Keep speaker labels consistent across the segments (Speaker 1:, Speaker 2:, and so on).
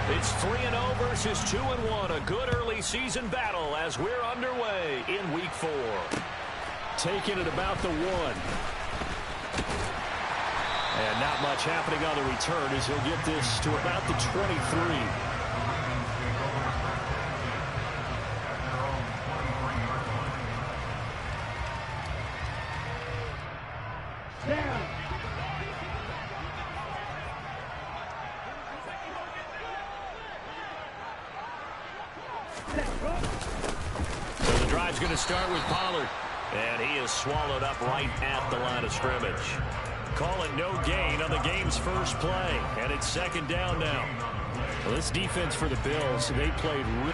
Speaker 1: It's 3-0 versus 2-1. A good early season battle as we're underway in Week 4. Taking it about the 1. And not much happening on the return as he'll get this to about the 23. So the drive's going to start with Pollard. And he is swallowed up right at the line of scrimmage. Call it no gain on the game's first play. And it's second down now. Well, this defense for the Bills, they played really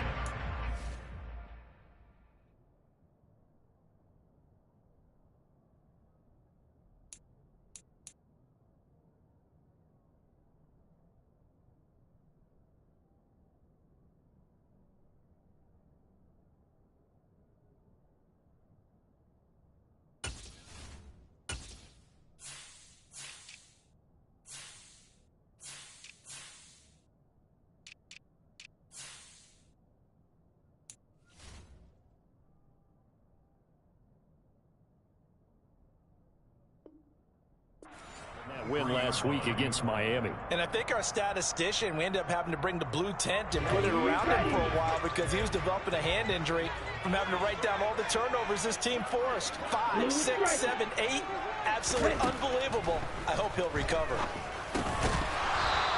Speaker 1: win last week against Miami.
Speaker 2: And I think our statistician, we ended up having to bring the blue tent and put it around him for a while because he was developing a hand injury from having to write down all the turnovers this team forced. 5, 6, 7, 8. Absolutely unbelievable. I hope he'll recover.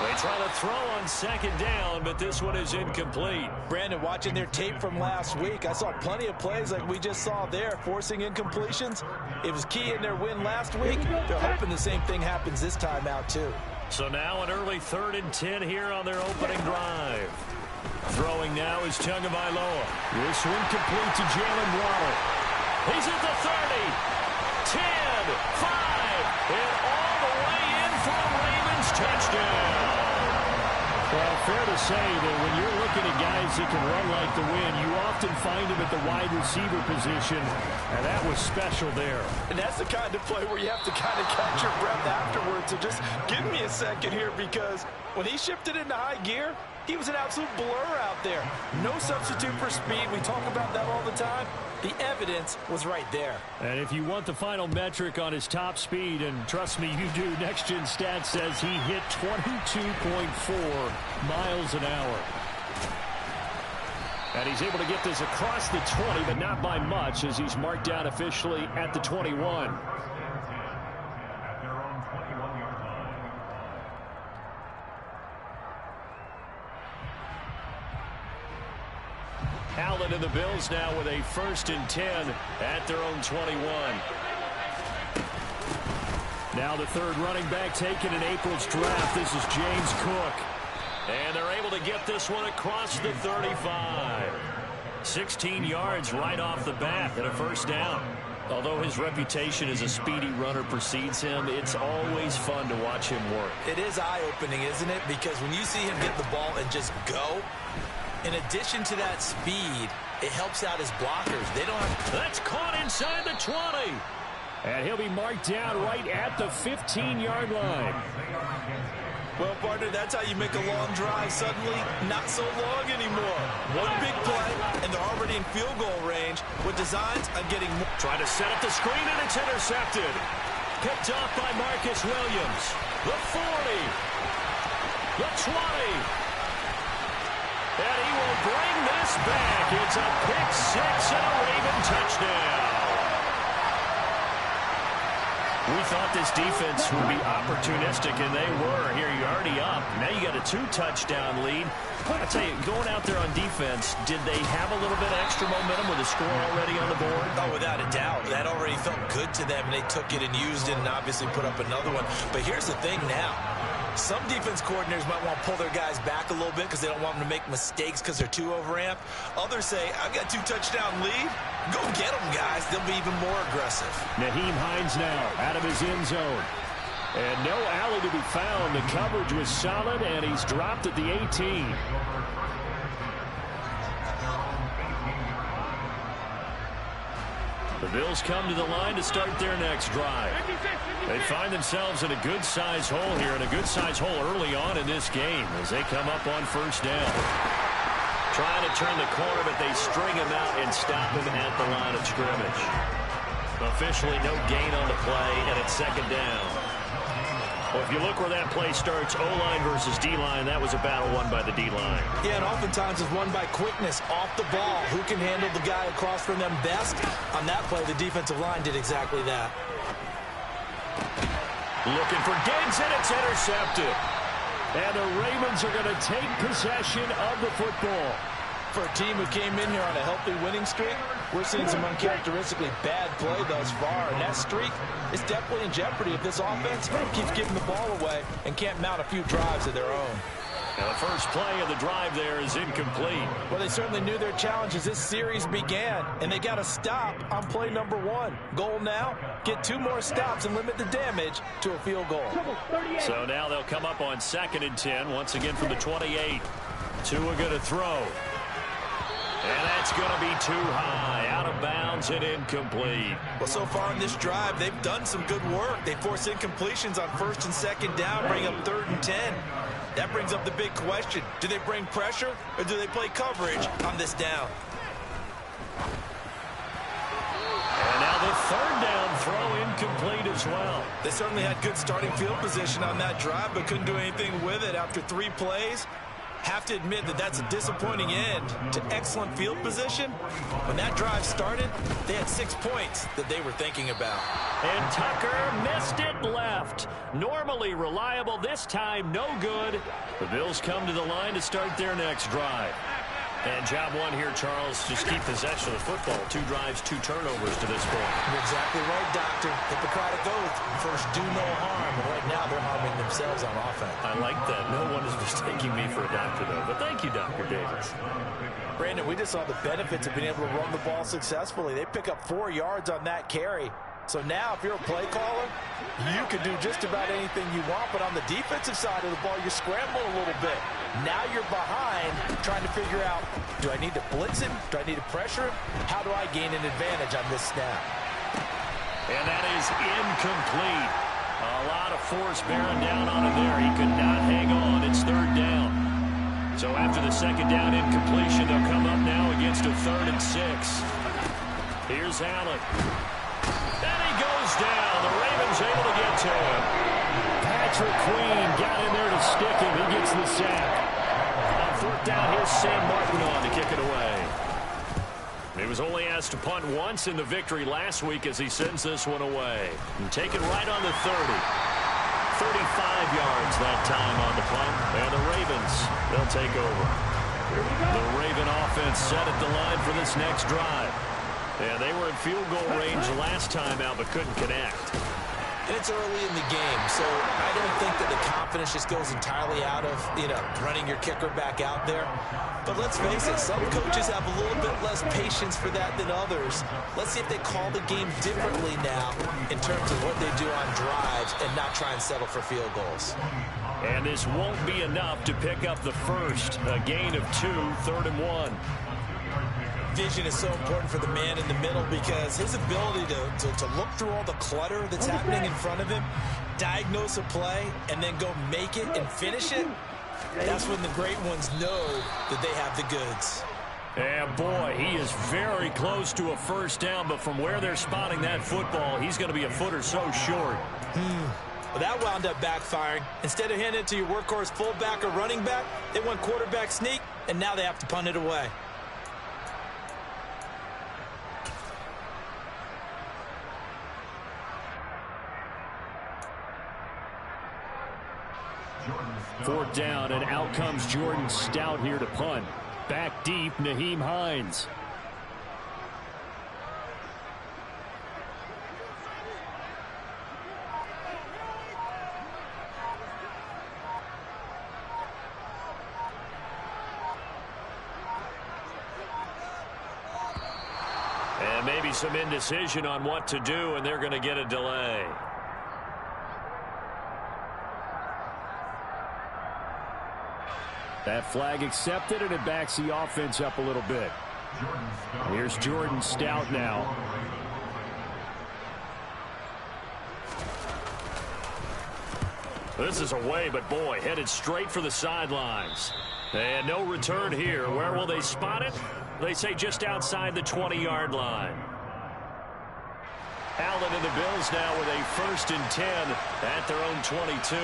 Speaker 1: They try to throw on second down, but this one is incomplete.
Speaker 2: Brandon, watching their tape from last week, I saw plenty of plays like we just saw there, forcing incompletions. It was key in their win last week. They're hoping the same thing happens this time out, too.
Speaker 1: So now an early 3rd and 10 here on their opening drive. Throwing now is Tagovailoa. This one complete to Jalen Waddle. He's at the 30, 10, 5, and all the way in for a Ravens touchdown. Well, fair to say that when you're looking at guys that can run like the wind, you often find them at the wide receiver position, and that was special there.
Speaker 2: And that's the kind of play where you have to kind of catch your breath afterwards. So just give me a second here, because when he shifted into high gear, he was an absolute blur out there. No substitute for speed. We talk about that all the time. The evidence was right there.
Speaker 1: And if you want the final metric on his top speed, and trust me, you do, Next Gen Stats says he hit 22.4 miles an hour. And he's able to get this across the 20, but not by much, as he's marked down officially at the 21. Allen and the Bills now with a 1st and 10 at their own 21. Now the 3rd running back taken in April's draft. This is James Cook. And they're able to get this one across the 35. 16 yards right off the bat and a 1st down. Although his reputation as a speedy runner precedes him, it's always fun to watch him work.
Speaker 2: It is eye-opening, isn't it? Because when you see him get the ball and just go, in addition to that speed, it helps out his blockers. They don't have...
Speaker 1: That's caught inside the 20. And he'll be marked down right at the 15-yard line.
Speaker 2: Well, partner, that's how you make a long drive suddenly not so long anymore. One big play, and they're already in field goal range with designs on getting more.
Speaker 1: Trying to set up the screen, and it's intercepted. Picked off by Marcus Williams. The 40. The 20. And he will bring this back. It's a pick 6 and a Raven touchdown. We thought this defense would be opportunistic, and they were. Here, you're already up. Now you got a 2-touchdown lead. I tell you, going out there on defense, did they have a little bit of extra momentum with a score already on the board?
Speaker 2: Oh, without a doubt. That already felt good to them, and they took it and used it and obviously put up another one. But here's the thing now. Some defense coordinators might want to pull their guys back a little bit because they don't want them to make mistakes because they're too overamped. Others say, I've got a 2-touchdown lead. Go get them, guys. They'll be even more aggressive.
Speaker 1: Nyheim Hines now out of his end zone. And no alley to be found. The coverage was solid, and he's dropped at the 18. The Bills come to the line to start their next drive. They find themselves in a good-sized hole here, and a good-sized hole early on in this game as they come up on first down. Trying to turn the corner, but they string him out and stop him at the line of scrimmage. Officially no gain on the play, and it's second down. Well, if you look where that play starts, O-line versus D-line, that was a battle won by the D-line.
Speaker 2: Yeah, and oftentimes it's won by quickness off the ball. Who can handle the guy across from them best? On that play, the defensive line did exactly that.
Speaker 1: Looking for Diggs, and it's intercepted. And the Ravens are going to take possession of the football.
Speaker 2: For a team who came in here on a healthy winning streak, we're seeing some uncharacteristically bad play thus far. And that streak is definitely in jeopardy if this offense keeps giving the ball away and can't mount a few drives of their own.
Speaker 1: Now the first play of the drive there is incomplete.
Speaker 2: Well, they certainly knew their challenge as this series began, and they got to stop on play number 1. Goal now, get 2 more stops and limit the damage to a field goal.
Speaker 1: So now they'll come up on 2nd and 10, once again from the 28. Tua going to throw. And that's going to be too high, out of bounds and incomplete.
Speaker 2: Well, so far in this drive, they've done some good work. They force incompletions on 1st and 2nd down, bring up 3rd and 10. That brings up the big question. Do they bring pressure or do they play coverage on this down?
Speaker 1: And now the 3rd down throw incomplete as well.
Speaker 2: They certainly had good starting field position on that drive, but couldn't do anything with it after 3 plays. Have to admit that that's a disappointing end to excellent field position. When that drive started, they had 6 points that they were thinking about.
Speaker 1: And Tucker missed it left. Normally reliable, this time no good. The Bills come to the line to start their next drive. And job 1 here, Charles, just keep possession of the football. 2 drives, 2 turnovers to this point.
Speaker 2: You're exactly right, Doctor. Hippocratic oath. First, do no harm. And right now, they're harming themselves on offense.
Speaker 1: I like that. No one is mistaking me for a doctor, though. But thank you, Dr. Davis.
Speaker 2: Brandon, we just saw the benefits of being able to run the ball successfully. They pick up 4 yards on that carry. So now, if you're a play caller, you can do just about anything you want. But on the defensive side of the ball, you're scrambling a little bit. Now you're behind, trying to figure out, do I need to blitz him? Do I need to pressure him? How do I gain an advantage on this snap?
Speaker 1: And that is incomplete. A lot of force bearing down on him there. He could not hang on. It's 3rd down. So after the 2nd down incompletion, they'll come up now against a 3rd and 6. Here's Allen. And he goes down. The Ravens able to get to him. Patrick Queen got in there to stick him. He gets the sack. On 4th down, here's Sam Martin on to kick it away. He was only asked to punt once in the victory last week as he sends this one away. And take it right on the 30. 35 yards that time on the punt. And the Ravens, they'll take over. The Raven offense set at the line for this next drive. Yeah, they were in field goal range last time out, but couldn't connect.
Speaker 2: And it's early in the game, so I don't think that the confidence just goes entirely out of, running your kicker back out there. But let's face it, some coaches have a little bit less patience for that than others. Let's see if they call the game differently now in terms of what they do on drives and not try and settle for field goals.
Speaker 1: And this won't be enough to pick up the first. A gain of 2, 3rd and 1.
Speaker 2: Vision is so important for the man in the middle because his ability to look through all the clutter that's happening in front of him, diagnose a play, and then go make it and finish it, that's when the great ones know that they have the goods.
Speaker 1: And boy, he is very close to a first down, but from where they're spotting that football, he's going to be a foot or so short.
Speaker 2: Well, that wound up backfiring. Instead of handing it to your workhorse fullback or running back, they went quarterback sneak, and now they have to punt it away.
Speaker 1: Fourth down, and out comes Jordan Stout here to punt. Back deep, Nyheim Hines. And maybe some indecision on what to do, and they're going to get a delay. That flag accepted, and it backs the offense up a little bit. Here's Jordan Stout now. This is away, but boy, headed straight for the sidelines. And no return here. Where will they spot it? They say just outside the 20-yard line. Allen and the Bills now with a 1st and 10 at their own 22.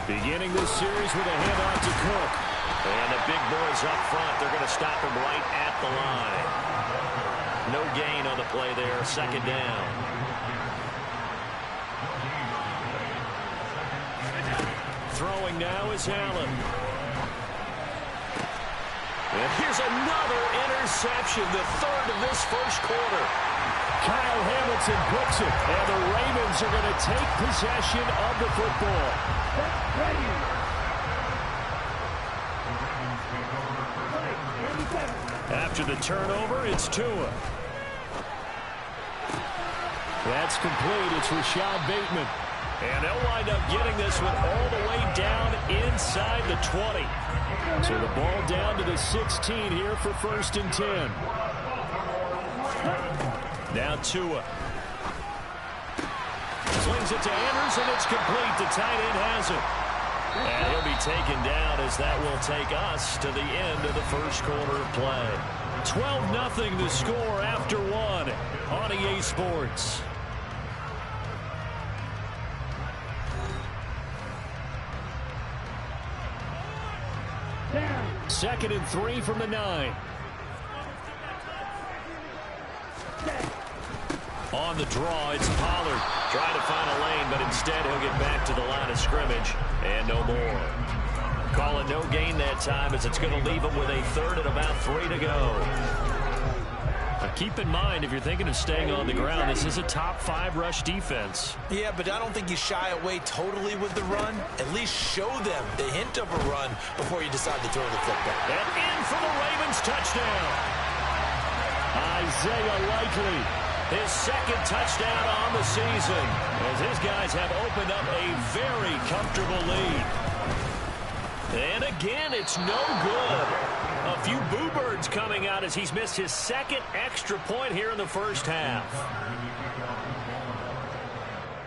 Speaker 1: Beginning this series with a handoff to Cook. And the big boys up front. They're going to stop him right at the line. No gain on the play there. 2nd down. Throwing now is Allen. And here's another interception, the 3rd of this 1st quarter.
Speaker 3: Kyle Hamilton puts it, and the Ravens are going to take possession of the football.
Speaker 1: After the turnover, it's Tua.
Speaker 3: That's complete. It's Rashad Bateman.
Speaker 1: And they'll wind up getting this one all the way down inside the 20.
Speaker 3: So the ball down to the 16 here for 1st and 10.
Speaker 1: Now Tua. Slings it to Andrews, and it's complete. The tight end has it. And he'll be taken down as that will take us to the end of the 1st quarter of play. 12-0 the score after 1 on EA Sports.
Speaker 3: Second and 3 from the 9.
Speaker 1: On the draw, it's Pollard. Trying to find a lane, but instead he'll get back to the line of scrimmage. And no more. Call it no gain that time as it's going to leave him with a 3rd and about 3 to go. Now keep in mind, if you're thinking of staying on the ground, this is a top 5 rush defense.
Speaker 2: Yeah, but I don't think you shy away totally with the run. At least show them the hint of a run before you decide to throw the football.
Speaker 1: And in for the Ravens touchdown.
Speaker 3: Isaiah Likely.
Speaker 1: His 2nd touchdown on the season as his guys have opened up a very comfortable lead. And again, it's no good. A few boo birds coming out as he's missed his 2nd extra point here in the 1st half.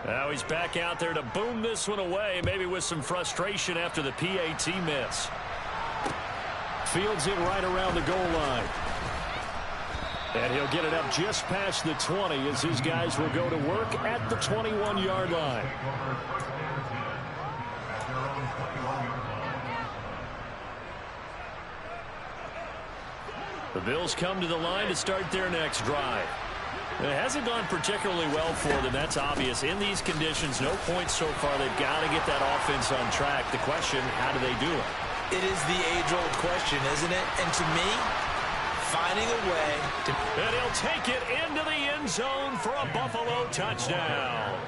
Speaker 1: Now he's back out there to boom this one away, maybe with some frustration after the PAT miss.
Speaker 3: Fields it right around the goal line. And he'll get it up just past the 20 as his guys will go to work at the 21-yard line.
Speaker 1: The Bills come to the line to start their next drive. It hasn't gone particularly well for them. That's obvious. In these conditions, no points so far. They've got to get that offense on track. The question, how do they do it?
Speaker 2: It is the age-old question, isn't it? And to me, finding a way to...
Speaker 1: And he'll take it into the end zone for a Buffalo touchdown.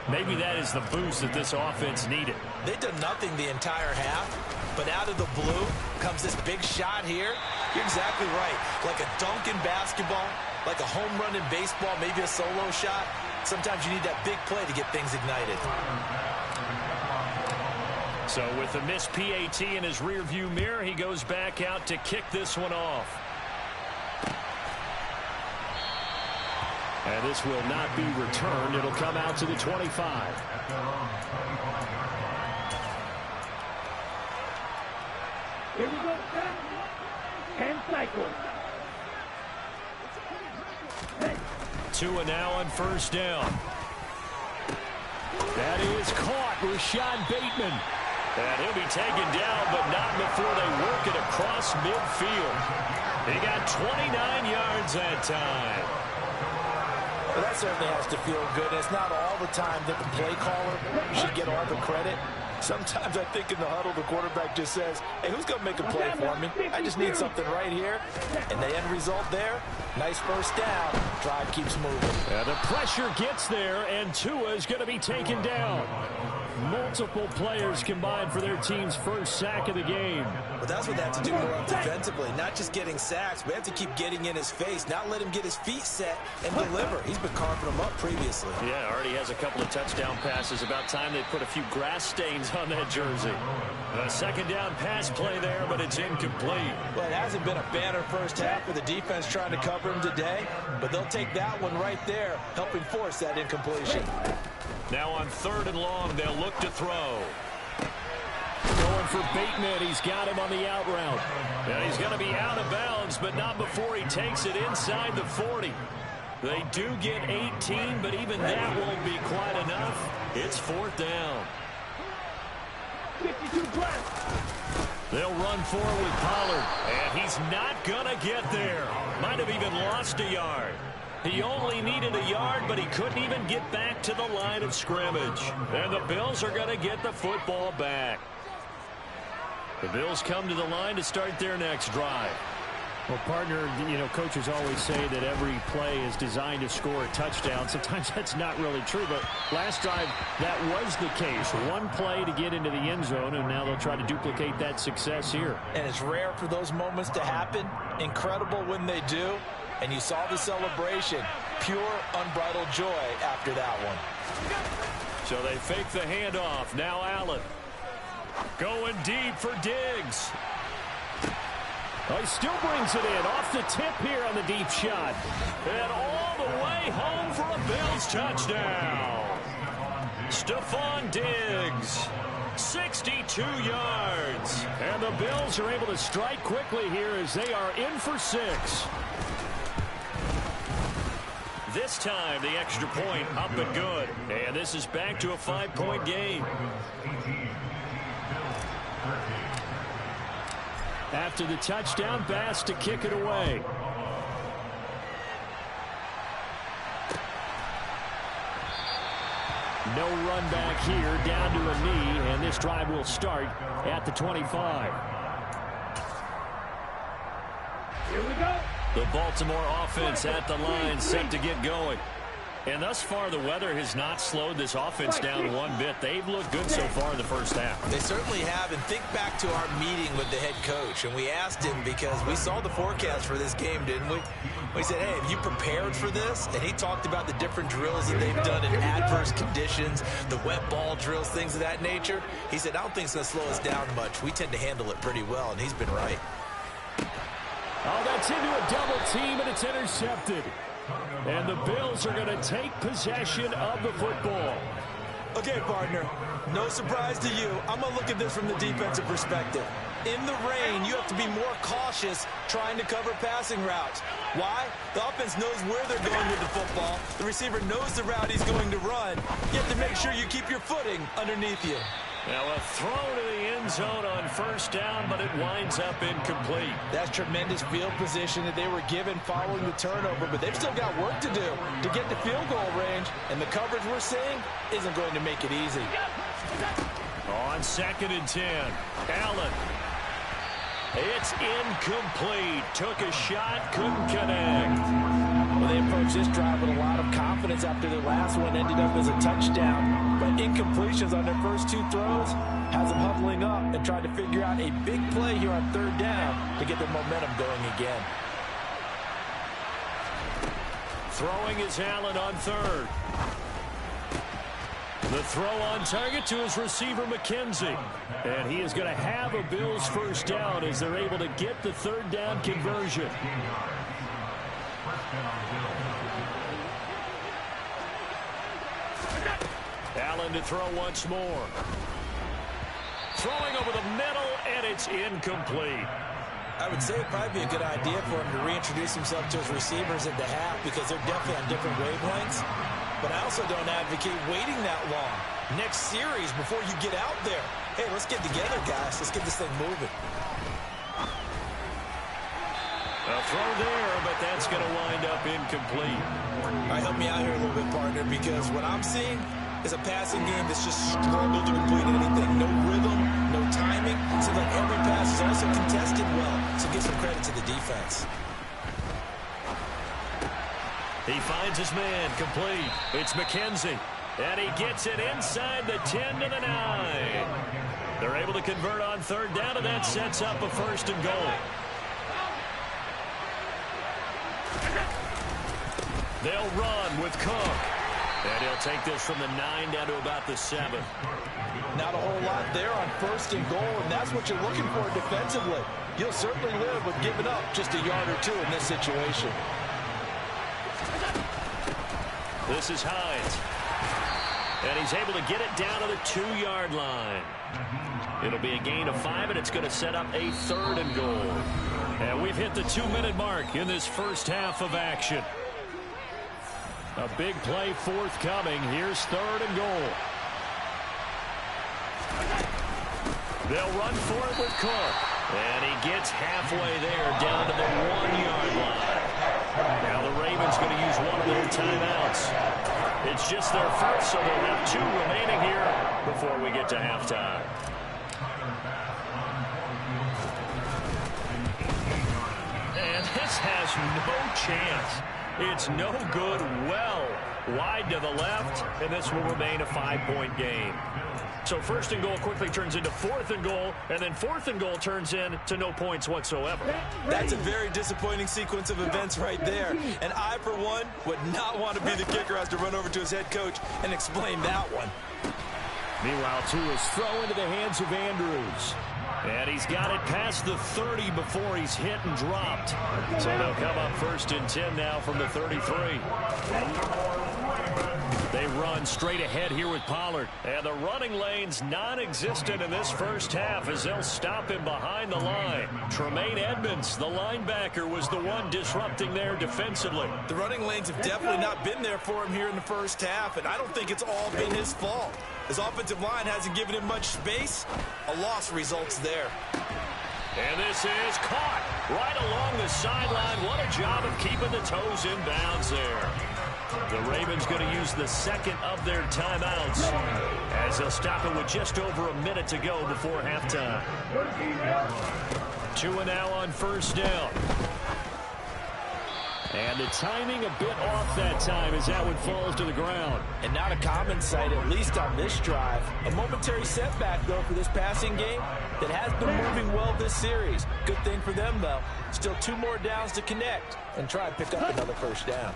Speaker 1: Maybe that is the boost that this offense needed.
Speaker 2: They've done nothing the entire half, but out of the blue comes this big shot here. You're exactly right. Like a dunk in basketball, like a home run in baseball, maybe a solo shot. Sometimes you need that big play to get things ignited.
Speaker 1: So with the missed PAT in his rearview mirror, he goes back out to kick this one off.
Speaker 3: And this will not be returned. It'll come out to the 25.
Speaker 4: Here we go. And cycle.
Speaker 1: Tua now on 1st down.
Speaker 3: That is caught. Rashad Bateman.
Speaker 1: And he'll be taken down, but not before they work it across midfield. He got 29 yards that time.
Speaker 2: Well, that certainly has to feel good. It's not all the time that the play caller should get all the credit. Sometimes I think in the huddle, the quarterback just says, hey, who's going to make a play for me? I just need something right here. And the end result there, nice 1st down. Drive keeps moving.
Speaker 3: The pressure gets there, and Tua is going to be taken down. Multiple players combined for their team's first sack of the game.
Speaker 2: But that's what they have to do more of defensively, not just getting sacks, but they have to keep getting in his face, not let him get his feet set and deliver. He's been carving them up previously.
Speaker 3: Yeah, already has a couple of touchdown passes. About time they put a few grass stains on that jersey. A second down pass play there, but it's incomplete.
Speaker 2: Well, it hasn't been a banner first half for the defense trying to cover him today, but they'll take that one right there, helping force that incompletion.
Speaker 1: Now on 3rd and long, they'll look to throw.
Speaker 3: Going for Bateman. He's got him on the out route.
Speaker 1: And he's going to be out of bounds, but not before he takes it inside the 40. They do get 18, but even that won't be quite enough. It's 4th down.
Speaker 4: 52 plus.
Speaker 1: They'll run forward with Pollard, and he's not going to get there. Might have even lost a yard. He only needed a yard, but he couldn't even get back to the line of scrimmage. And the Bills are going to get the football back. The Bills come to the line to start their next drive.
Speaker 3: Well, partner, you know, coaches always say that every play is designed to score a touchdown. Sometimes that's not really true, but last drive, that was the case. One play to get into the end zone, and now they'll try to duplicate that success here.
Speaker 2: And it's rare for those moments to happen. Incredible when they do. And you saw the celebration. Pure, unbridled joy after that one.
Speaker 1: So they fake the handoff. Now Allen. Going deep for Diggs.
Speaker 3: Oh, he still brings it in. Off the tip here on the deep shot.
Speaker 1: And all the way home for a Bills touchdown. Stephon Diggs. 62 yards.
Speaker 3: And the Bills are able to strike quickly here as they are in for 6.
Speaker 1: This time, the extra point up and good. And this is back to a 5-point game.
Speaker 3: After the touchdown, Bass to kick it away. No run back here, down to a knee, and this drive will start at the 25.
Speaker 4: Here we go.
Speaker 1: The Baltimore offense at the line, set to get going. And thus far, the weather has not slowed this offense down one bit. They've looked good so far in the first half.
Speaker 2: They certainly have. And think back to our meeting with the head coach. And we asked him, because we saw the forecast for this game, didn't we? We said, hey, have you prepared for this? And he talked about the different drills that they've done in adverse conditions, the wet ball drills, things of that nature. He said, I don't think it's going to slow us down much. We tend to handle it pretty well, and he's been right.
Speaker 3: Oh, that's into a double team, and it's intercepted. And the Bills are going to take possession of the football.
Speaker 2: Okay, partner, no surprise to you. I'm going to look at this from the defensive perspective. In the rain, you have to be more cautious trying to cover passing routes. Why? The offense knows where they're going with the football. The receiver knows the route he's going to run. You have to make sure you keep your footing underneath you.
Speaker 1: Now a throw to the end zone on first down, but it winds up incomplete.
Speaker 2: That's tremendous field position that they were given following the turnover, but they've still got work to do to get to field goal range, and the coverage we're seeing isn't going to make it easy.
Speaker 1: On 2nd and 10, Allen. It's incomplete. Took a shot, couldn't connect.
Speaker 2: Well, they approached this drive with a lot of confidence after their last one ended up as a touchdown. But incompletions on their first 2 throws has them huddling up and trying to figure out a big play here on 3rd down to get their momentum going again.
Speaker 1: Throwing is Allen on 3rd. The throw on target to his receiver, McKenzie.
Speaker 3: And he is going to have a Bills first down as they're able to get the 3rd down conversion.
Speaker 1: Allen to throw once more. Throwing over the middle, and it's incomplete.
Speaker 2: I would say it'd probably be a good idea for him to reintroduce himself to his receivers at the half because they're definitely on different wavelengths. But I also don't advocate waiting that long. Next series before you get out there. Hey, let's get together, guys. Let's get this thing moving.
Speaker 1: A throw there, but that's going to wind up incomplete.
Speaker 2: All right, help me out here a little bit, partner, because what I'm seeing is a passing game that's just struggled to complete anything. No rhythm, no timing. Seems like every pass is also contested well, so give some credit to the defense.
Speaker 1: He finds his man complete. It's McKenzie. And he gets it inside the 10 to the 9. They're able to convert on third down, and that sets up a 1st and goal. They'll run with Cook. And he'll take this from the 9 down to about the 7.
Speaker 2: Not a whole lot there on 1st and goal, and that's what you're looking for defensively. You'll certainly live with giving up just a yard or two in this situation.
Speaker 1: This is Hines. And he's able to get it down to the 2-yard line. It'll be a gain of 5, and it's going to set up a 3rd and goal. And we've hit the 2-minute mark in this first half of action. A big play forthcoming. Here's 3rd and goal. They'll run for it with Cook. And he gets halfway there, down to the 1-yard line. Now the Ravens going to use one of their timeouts. It's just their first, so they'll have 2 remaining here before we get to halftime. And this has no chance. It's no good, well wide to the left, and this will remain a 5-point game. So 1st and goal quickly turns into 4th and goal, and then 4th and goal turns into no points whatsoever.
Speaker 2: That's a very disappointing sequence of events right there. And I, for one, would not want to be the kicker who has to run over to his head coach and explain that one.
Speaker 3: Meanwhile, Tua's throw into the hands of Andrews.
Speaker 1: And he's got it past the 30 before he's hit and dropped. So they'll come up 1st and 10 now from the 33. They run straight ahead here with Pollard. And the running lane's non-existent in this first half as they'll stop him behind the line. Tremaine Edmonds, the linebacker, was the one disrupting there defensively.
Speaker 2: The running lanes have definitely not been there for him here in the first half, and I don't think it's all been his fault. His offensive line hasn't given him much space. A loss results there.
Speaker 1: And this is caught right along the sideline. What a job of keeping the toes in bounds there. The Ravens going to use the 2nd of their timeouts as they'll stop it with just over a minute to go before halftime. Tua now on 1st down. And the timing a bit off that time as that one falls to the ground.
Speaker 2: And not a common sight, at least on this drive. A momentary setback, though, for this passing game that has been moving well this series. Good thing for them, though. Still 2 more downs to connect and try and pick up another 1st down.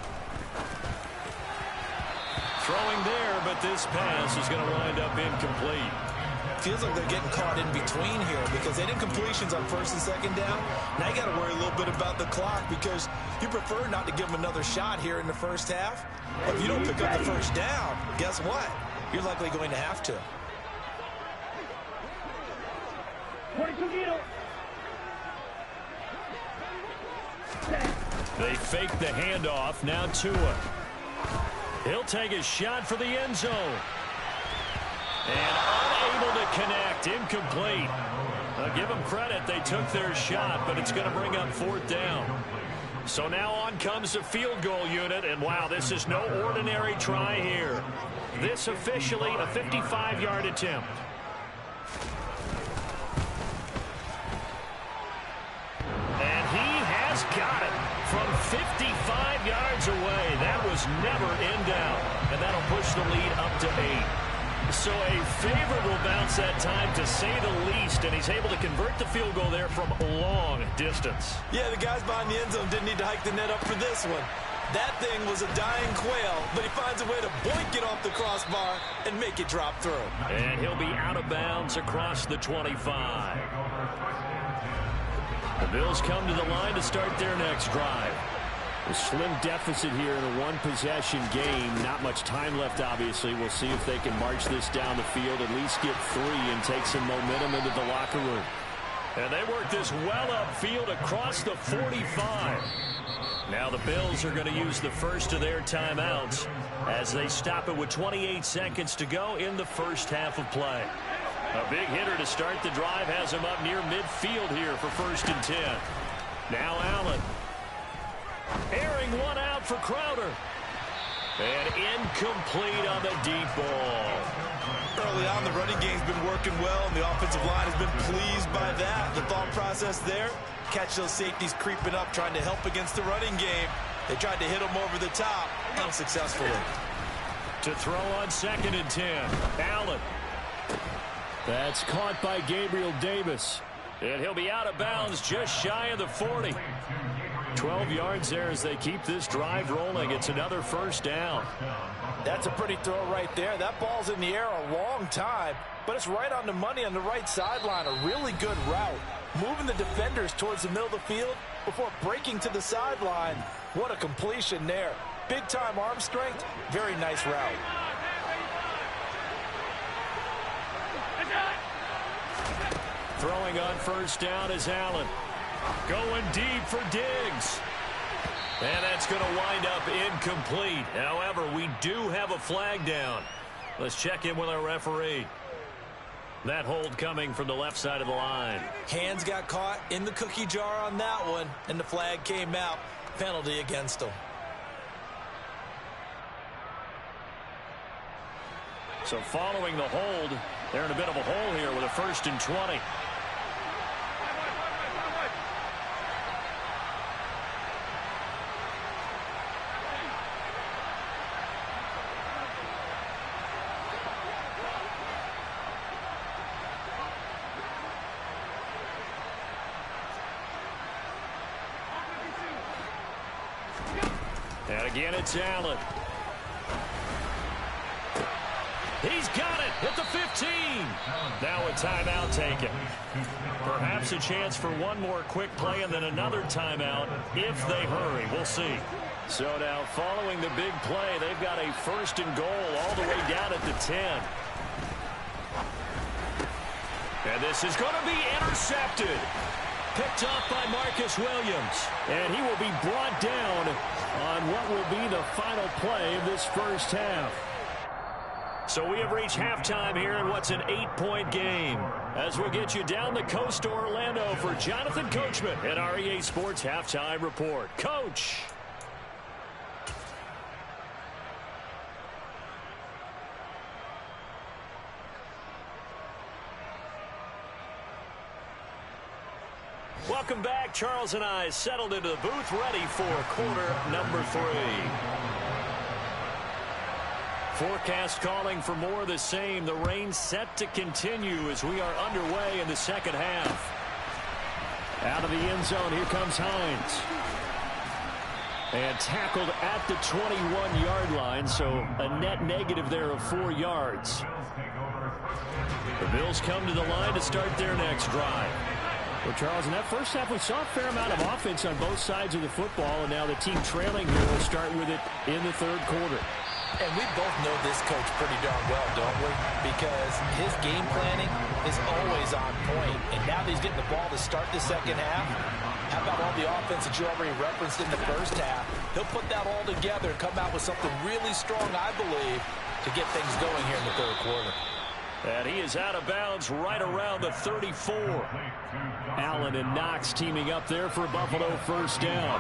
Speaker 1: Throwing there, but this pass is going to wind up incomplete.
Speaker 2: Feels like they're getting caught in between here because they did completions on 1st and 2nd down. Now you got to worry a little bit about the clock because you prefer not to give them another shot here in the first half. But if you don't pick up the 1st down, guess what? You're likely going to have to.
Speaker 1: They fake the handoff. Now Tua. He'll take a shot for the end zone. And unable to connect. Incomplete. I'll give them credit. They took their shot, but it's going to bring up 4th down. So now on comes the field goal unit. And, wow, this is no ordinary try here. This officially a 55-yard attempt. And he has got it from 55 yards away. That was never in doubt. And that'll push the lead up to 8. So a favorable bounce that time, to say the least, and he's able to convert the field goal there from long distance.
Speaker 2: Yeah, the guys behind the end zone didn't need to hike the net up for this one. That thing was a dying quail, but he finds a way to boink it off the crossbar and make it drop through.
Speaker 1: And he'll be out of bounds across the 25. The Bills come to the line to start their next drive. A slim deficit here in a one-possession game. Not much time left, obviously. We'll see if they can march this down the field, at least get 3 and take some momentum into the locker room. And they work this well upfield across the 45. Now the Bills are going to use the first of their timeouts as they stop it with 28 seconds to go in the first half of play. A big hitter to start the drive has him up near midfield here for 1st and 10. Now Allen. Airing one out for Crowder. And incomplete on the deep ball.
Speaker 2: Early on, the running game's been working well, and the offensive line has been pleased by that. The thought process there, catch those safeties creeping up, trying to help against the running game. They tried to hit them over the top, unsuccessfully.
Speaker 1: To throw on 2nd and 10. Allen.
Speaker 3: That's caught by Gabriel Davis.
Speaker 1: And he'll be out of bounds just shy of the 40. 12 yards there as they keep this drive rolling. It's another first down.
Speaker 2: That's a pretty throw right there. That ball's in the air a long time, but it's right on the money on the right sideline. A really good route. Moving the defenders towards the middle of the field before breaking to the sideline. What a completion there. Big-time arm strength. Very nice route.
Speaker 1: Throwing on first down is Allen. Going deep for Diggs. And that's going to wind up incomplete. However, we do have a flag down. Let's check in with our referee. That hold coming from the left side of the line.
Speaker 2: Hands got caught in the cookie jar on that one, and the flag came out. Penalty against them.
Speaker 1: So following the hold, they're in a bit of a hole here with a 1st and 20. And again, it's Allen. He's got it at the 15. Now a timeout taken. Perhaps a chance for one more quick play and then another timeout if they hurry. We'll see. So now following the big play, they've got a 1st and goal all the way down at the 10. And this is going to be intercepted. Picked off by Marcus Williams. And he will be brought down on what will be the final play of this first half. So we have reached halftime here in what's an 8-point game. As we'll get you down the coast to Orlando for Jonathan Coachman at our EA Sports Halftime Report. Coach. Welcome back. Charles and I settled into the booth, ready for quarter number 3. Forecast calling for more of the same. The rain set to continue as we are underway in the second half. Out of the end zone, here comes Hines. And tackled at the 21-yard line, so a net negative there of 4 yards. The Bills come to the line to start their next drive. Well, Charles, in that first half, we saw a fair amount of offense on both sides of the football, and now the team trailing here will start with it in the third quarter.
Speaker 2: And we both know this coach pretty darn well, don't we? Because his game planning is always on point. And now that he's getting the ball to start the second half, how about all the offense that you already referenced in the first half? He'll put that all together and come out with something really strong, I believe, to get things going here in the third quarter.
Speaker 1: And he is out of bounds right around the 34. Allen and Knox teaming up there for Buffalo first down.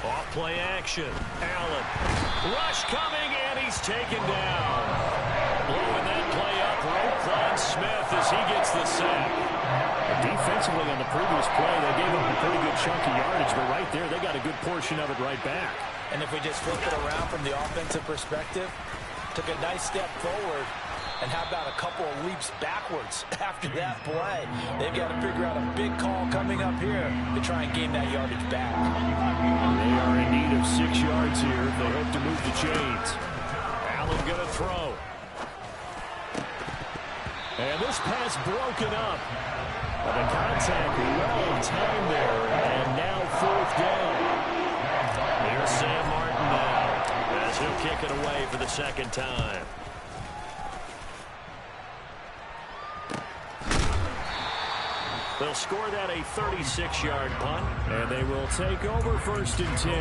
Speaker 1: Off play action. Allen. Rush coming, and he's taken down. Blowing that play up. Roquan Smith as he gets the sack. Defensively on the previous play, they gave up a pretty good chunk of yardage, but right there, they got a good portion of it right back.
Speaker 2: And if we just flip it around from the offensive perspective, took a nice step forward, and how about a couple of leaps backwards after that play? They've got to figure out a big call coming up here to try and gain that yardage back.
Speaker 3: They are in need of 6 yards here if they hope to move the chains.
Speaker 1: Allen going to throw.
Speaker 3: And this pass broken up. The contact well timed there, and now fourth down.
Speaker 1: Here's Sam Martin now as he'll kick it away for the second time. They'll score that a 36-yard punt,
Speaker 3: and they will take over first and 10.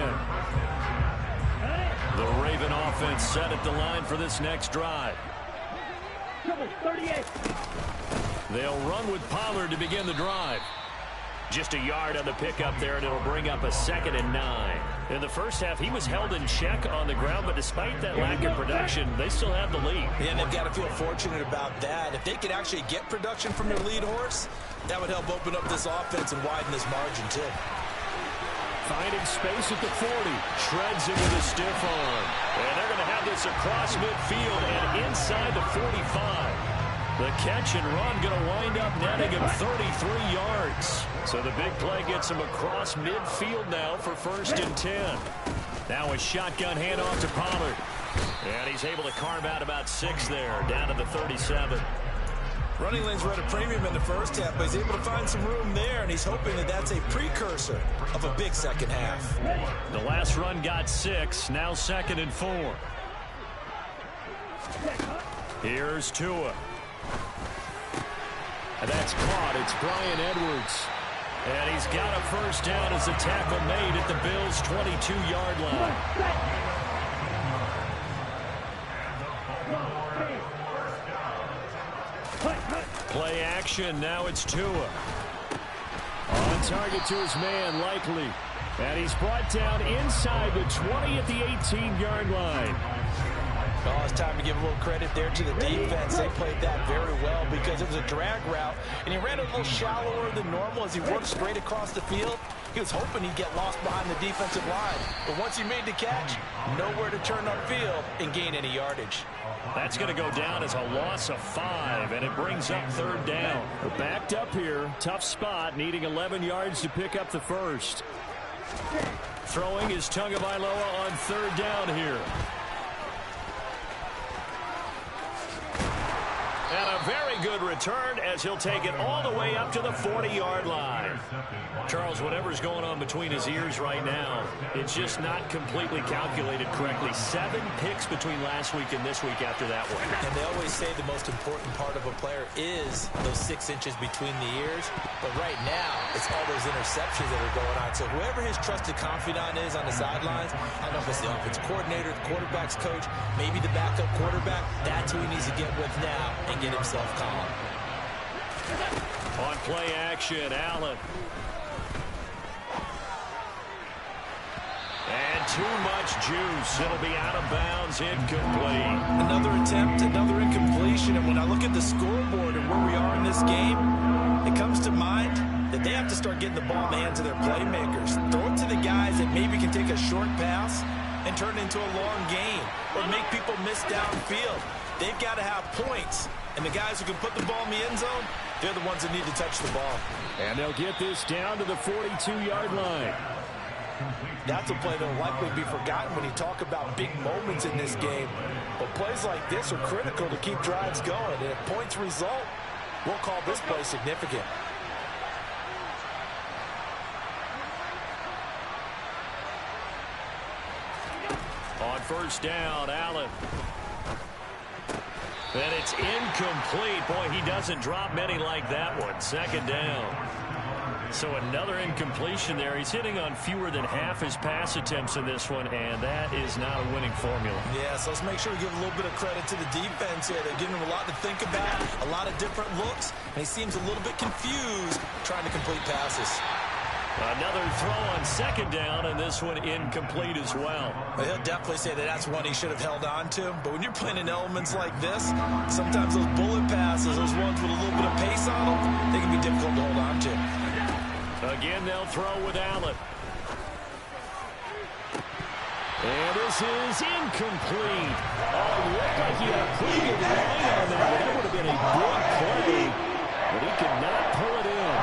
Speaker 1: The Raven offense set at the line for this next drive.
Speaker 4: 38.
Speaker 1: They'll run with Pollard to begin the drive. Just a yard on the pickup there, and it'll bring up a 2nd and 9.
Speaker 3: In the first half, he was held in check on the ground, but despite that lack of production, they still have the lead.
Speaker 2: Yeah, and they've got to feel fortunate about that. If they could actually get production from their lead horse, that would help open up this offense and widen this margin, too.
Speaker 3: Finding space at the 40. Shreds it with a stiff arm. And they're going to have this across midfield and inside the 45. The catch and run going to wind up netting him 33 yards. So the big play gets him across midfield now for 1st and 10. Now a shotgun handoff to Pollard. And he's able to carve out about 6 there, down to the 37.
Speaker 2: Running lanes were at a premium in the first half, but he's able to find some room there, and he's hoping that that's a precursor of a big second half.
Speaker 3: The last run got 6, now 2nd and 4. Here's Tua. And that's caught. It's Bryan Edwards. And he's got a first down as a tackle made at the Bills' 22-yard line. Play action. Now it's Tua. On target to his man, Likely. And he's brought down inside the 20 at the 18-yard line.
Speaker 2: Oh, it's time to give a little credit there to the defense. They played that very well because it was a drag route, and he ran a little shallower than normal as he worked straight across the field. He was hoping he'd get lost behind the defensive line. But once he made the catch, nowhere to turn upfield and gain any yardage.
Speaker 3: That's going to go down as a loss of 5, and it brings up 3rd down. We're backed up here. Tough spot, needing 11 yards to pick up the first. Throwing is Tagovailoa on 3rd down here. And a very good return as he'll take it all the way up to the 40-yard line. Charles, whatever's going on between his ears right now, it's just not completely calculated correctly. 7 picks between last week and this week after that one.
Speaker 2: And they always say the most important part of a player is those 6 inches between the ears. But right now, it's all those interceptions that are going on. So whoever his trusted confidant is on the sidelines, I don't know if it's the offense coordinator, the quarterback's coach, maybe the backup quarterback, that's who he needs to get with now and get himself calm.
Speaker 3: On play action, Allen. And too much juice. It'll be out of bounds, incomplete.
Speaker 2: Another attempt, another incompletion. And when I look at the scoreboard and where we are in this game, it comes to mind that they have to start getting the ball in the hands of their playmakers. Throw it to the guys that maybe can take a short pass and turn it into a long gain or make people miss downfield. They've got to have points. And the guys who can put the ball in the end zone, they're the ones that need to touch the ball.
Speaker 3: And they'll get this down to the 42-yard line.
Speaker 2: That's a play that will likely be forgotten when you talk about big moments in this game. But plays like this are critical to keep drives going. And if points result, we'll call this play significant.
Speaker 3: On 1st down, Allen. And it's incomplete. Boy, he doesn't drop many like that one. 2nd down. So another incompletion there. He's hitting on fewer than half his pass attempts in this one, and that is not a winning formula.
Speaker 2: Yeah, so let's make sure we give a little bit of credit to the defense here. They're giving him a lot to think about, a lot of different looks, and he seems a little bit confused trying to complete passes.
Speaker 3: Another throw on 2nd down, and this one incomplete as well.
Speaker 2: Well, he'll definitely say that that's one he should have held on to. But when you're playing in elements like this, sometimes those bullet passes, those ones with a little bit of pace on them, they can be difficult to hold on to.
Speaker 3: Again, they'll throw with Allen. And this is incomplete. Oh, it looked like he had a pretty good line on that, but that would have been a big play. But he could not pull it in.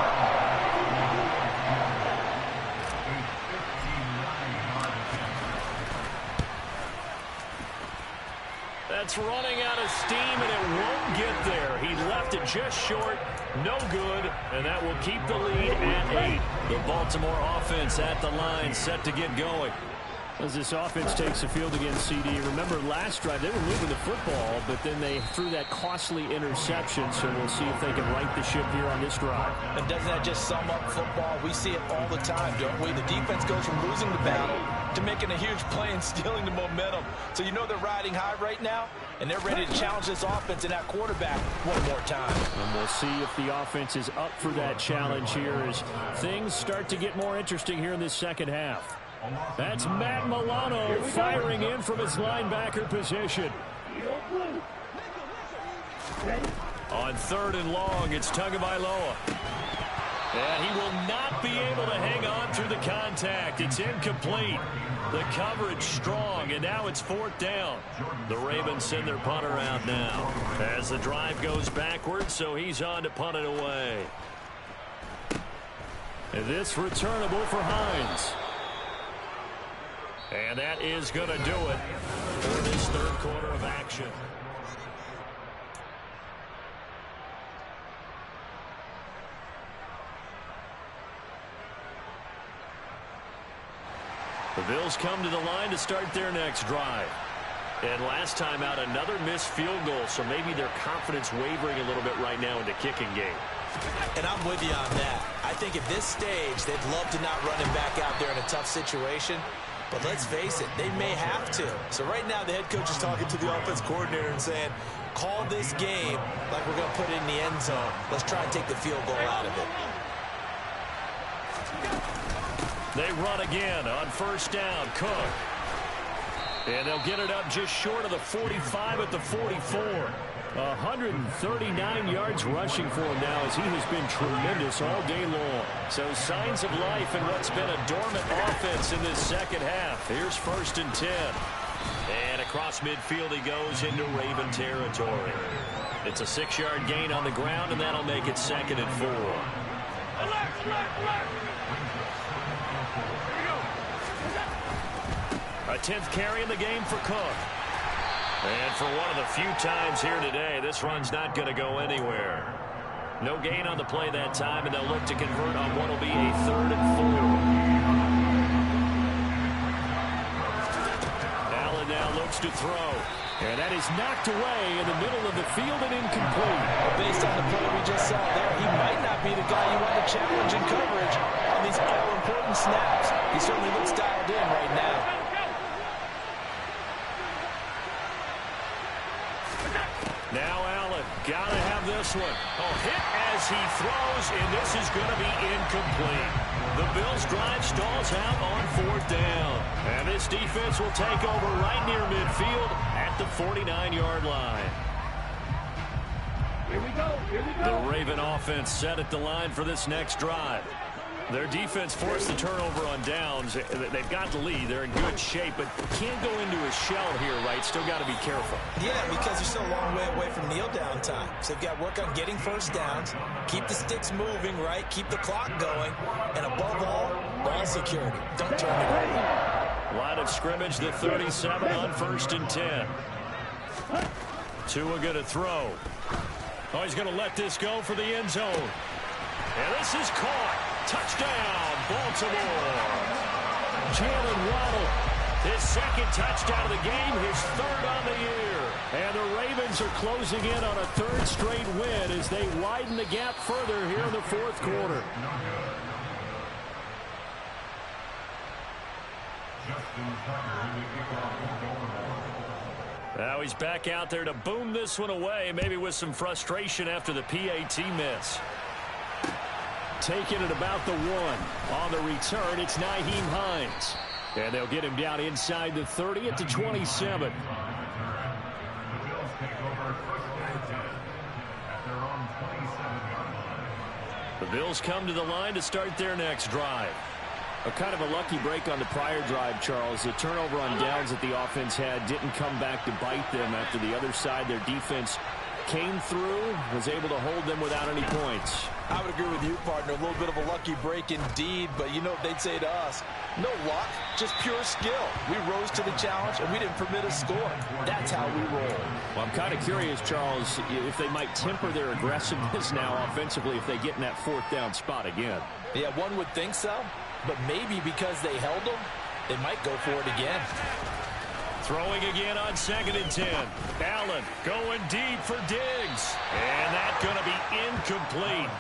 Speaker 3: That's running out of steam, and it won't get there. He left it just short. No good, and that will keep the lead at 8. The Baltimore offense at the line, set to get going. As this offense takes the field against CD, remember last drive they were moving the football, but then they threw that costly interception, so we'll see if they can right the ship here on this drive.
Speaker 2: And doesn't that just sum up football? We see it all the time, don't we? The defense goes from losing the battle to making a huge play and stealing the momentum. So you know they're riding high right now, and they're ready to challenge this offense and that quarterback one more time.
Speaker 3: And we'll see if the offense is up for that challenge here as things start to get more interesting here in this 2nd half. That's Matt Milano firing in from his linebacker position.
Speaker 1: On 3rd and long, it's Tagovailoa. And he will not be able to hang on through the contact. It's incomplete. The coverage strong, and now it's 4th down. The Ravens send their punter out now as the drive goes backwards, so he's on to punt it away. And this returnable for Hines. And that is going to do it for this 3rd quarter of action. The Bills come to the line to start their next drive. And last time out, another missed field goal, so maybe their confidence wavering a little bit right now in the kicking game.
Speaker 2: And I'm with you on that. I think at this stage, they'd love to not run him back out there in a tough situation. But let's face it, they may have to. So right now, the head coach is talking to the offense coordinator and saying, call this game like we're going to put it in the end zone. Let's try and take the field goal out of it.
Speaker 1: They run again on 1st down. Cook. And they'll get it up just short of the 45 at the 44. 139 yards rushing for him now as he has been tremendous all day long. So signs of life in what's been a dormant offense in this second half. Here's 1st and 10. And across midfield he goes into Raven territory. It's a 6-yard gain on the ground, and that'll make it 2nd and 4. A 10th carry in the game for Cook. And for one of the few times here today, this run's not going to go anywhere. No gain on the play that time, and they'll look to convert on what will be a 3rd and 4. Allen now looks to throw. And that is knocked away in the middle of the field and incomplete.
Speaker 2: Based on the play we just saw there, he might not be the guy you want to challenge in coverage on these all-important snaps. He certainly looks dialed in right now.
Speaker 1: Now Allen, gotta have this one. Oh, hit as he throws, and this is going to be incomplete. The Bills' drive stalls out on 4th down. And this defense will take over right near midfield at the 49-yard line.
Speaker 4: Here we go. Here we go.
Speaker 1: The Raven offense set at the line for this next drive. Their defense forced the turnover on downs. They've got the lead. They're in good shape, but can't go into a shell here, right? Still got to be careful.
Speaker 2: Yeah, because they're still a long way away from kneel down time. So they've got to work on getting 1st downs, keep the sticks moving, right? Keep the clock going, and above all, ball security. Don't turn it over.
Speaker 1: Line of scrimmage, the 37 on 1st and 10. Tua going to throw. Oh, he's going to let this go for the end zone. And this is caught. Touchdown, Baltimore. Jalen Waddle, his 2nd touchdown of the game, his 3rd on the year. And the Ravens are closing in on a 3rd straight win as they widen the gap further here in the 4th quarter. Now he's back out there to boom this one away, maybe with some frustration after the PAT miss. Taking it about the 1. On the return, it's Nyheim Hines. And they'll get him down inside the 30 at the 27. The Bills come to the line to start their next drive. A kind of a lucky break on the prior drive, Charles. The turnover on downs that the offense had didn't come back to bite them after the other side. Their defense came through, was able to hold them without any points.
Speaker 2: I would agree with you, partner. A little bit of a lucky break indeed, but you know what they'd say to us? No luck, just pure skill. We rose to the challenge, and we didn't permit a score. That's how we roll.
Speaker 3: Well, I'm kind of curious, Charles, if they might temper their aggressiveness now offensively if they get in that 4th down spot again.
Speaker 2: Yeah, one would think so, but maybe because they held them, they might go for it again.
Speaker 1: Throwing again on 2nd and 10. Allen going deep for Diggs. And that's going to be incomplete.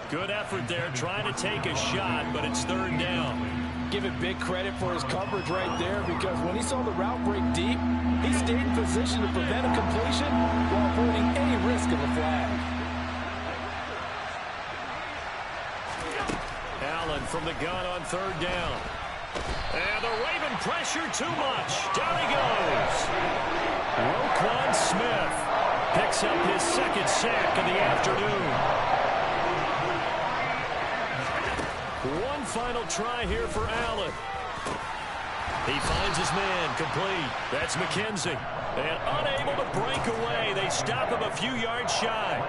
Speaker 1: Good effort there trying to take a shot, but it's 3rd down.
Speaker 2: Give it big credit for his coverage right there, because when he saw the route break deep, he stayed in position to prevent a completion while avoiding any risk of a flag.
Speaker 1: Allen from the gun on 3rd down. And the Raven pressure too much. Down he goes. Roquan Smith picks up his second sack of the afternoon. One final try here for Allen. He finds his man, complete. That's McKenzie. And unable to break away. They stop him a few yards shy.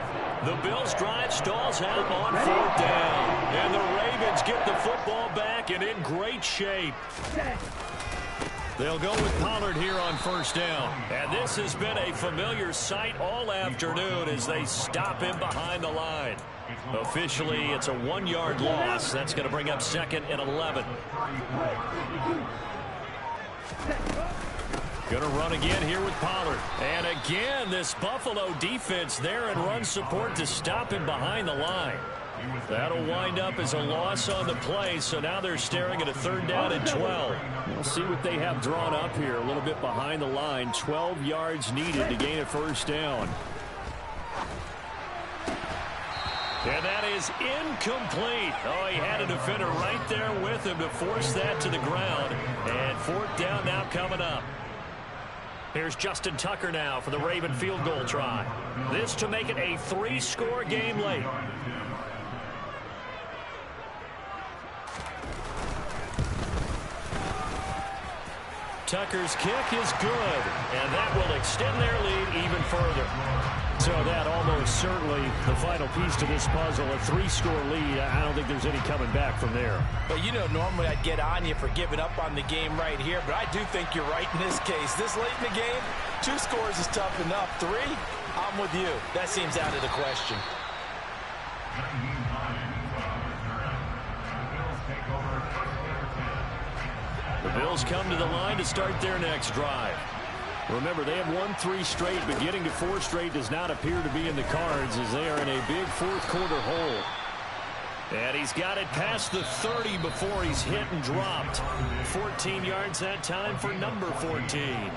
Speaker 1: The Bills' drive stalls out on 4th down. And the Ravens get the football back and in great shape. They'll go with Pollard here on 1st down. And this has been a familiar sight all afternoon as they stop him behind the line. Officially, it's a 1-yard loss. That's going to bring up 2nd and 11. Going to run again here with Pollard. And again, this Buffalo defense there in run support to stop him behind the line. That'll wind up as a loss on the play, so now they're staring at a 3rd down and 12. We'll see what they have drawn up here. A little bit behind the line. 12 yards needed to gain a 1st down. And that is incomplete. Oh, he had a defender right there with him to force that to the ground. And 4th down now coming up. Here's Justin Tucker now for the Raven field goal try. This to make it a 3-score game late. Tucker's kick is good, and that will extend their lead even further. So that almost certainly the final piece to this puzzle, a 3-score lead. I don't think there's any coming back from there.
Speaker 2: But you know, normally I'd get on you for giving up on the game right here, but I do think you're right in this case. This late in the game, 2 scores is tough enough. 3, I'm with you. That seems out of the question.
Speaker 1: The Bills come to the line to start their next drive. Remember, they have won 3 straight, but getting to 4 straight does not appear to be in the cards as they are in a big 4th quarter hole. And he's got it past the 30 before he's hit and dropped. 14 yards that time for number 14.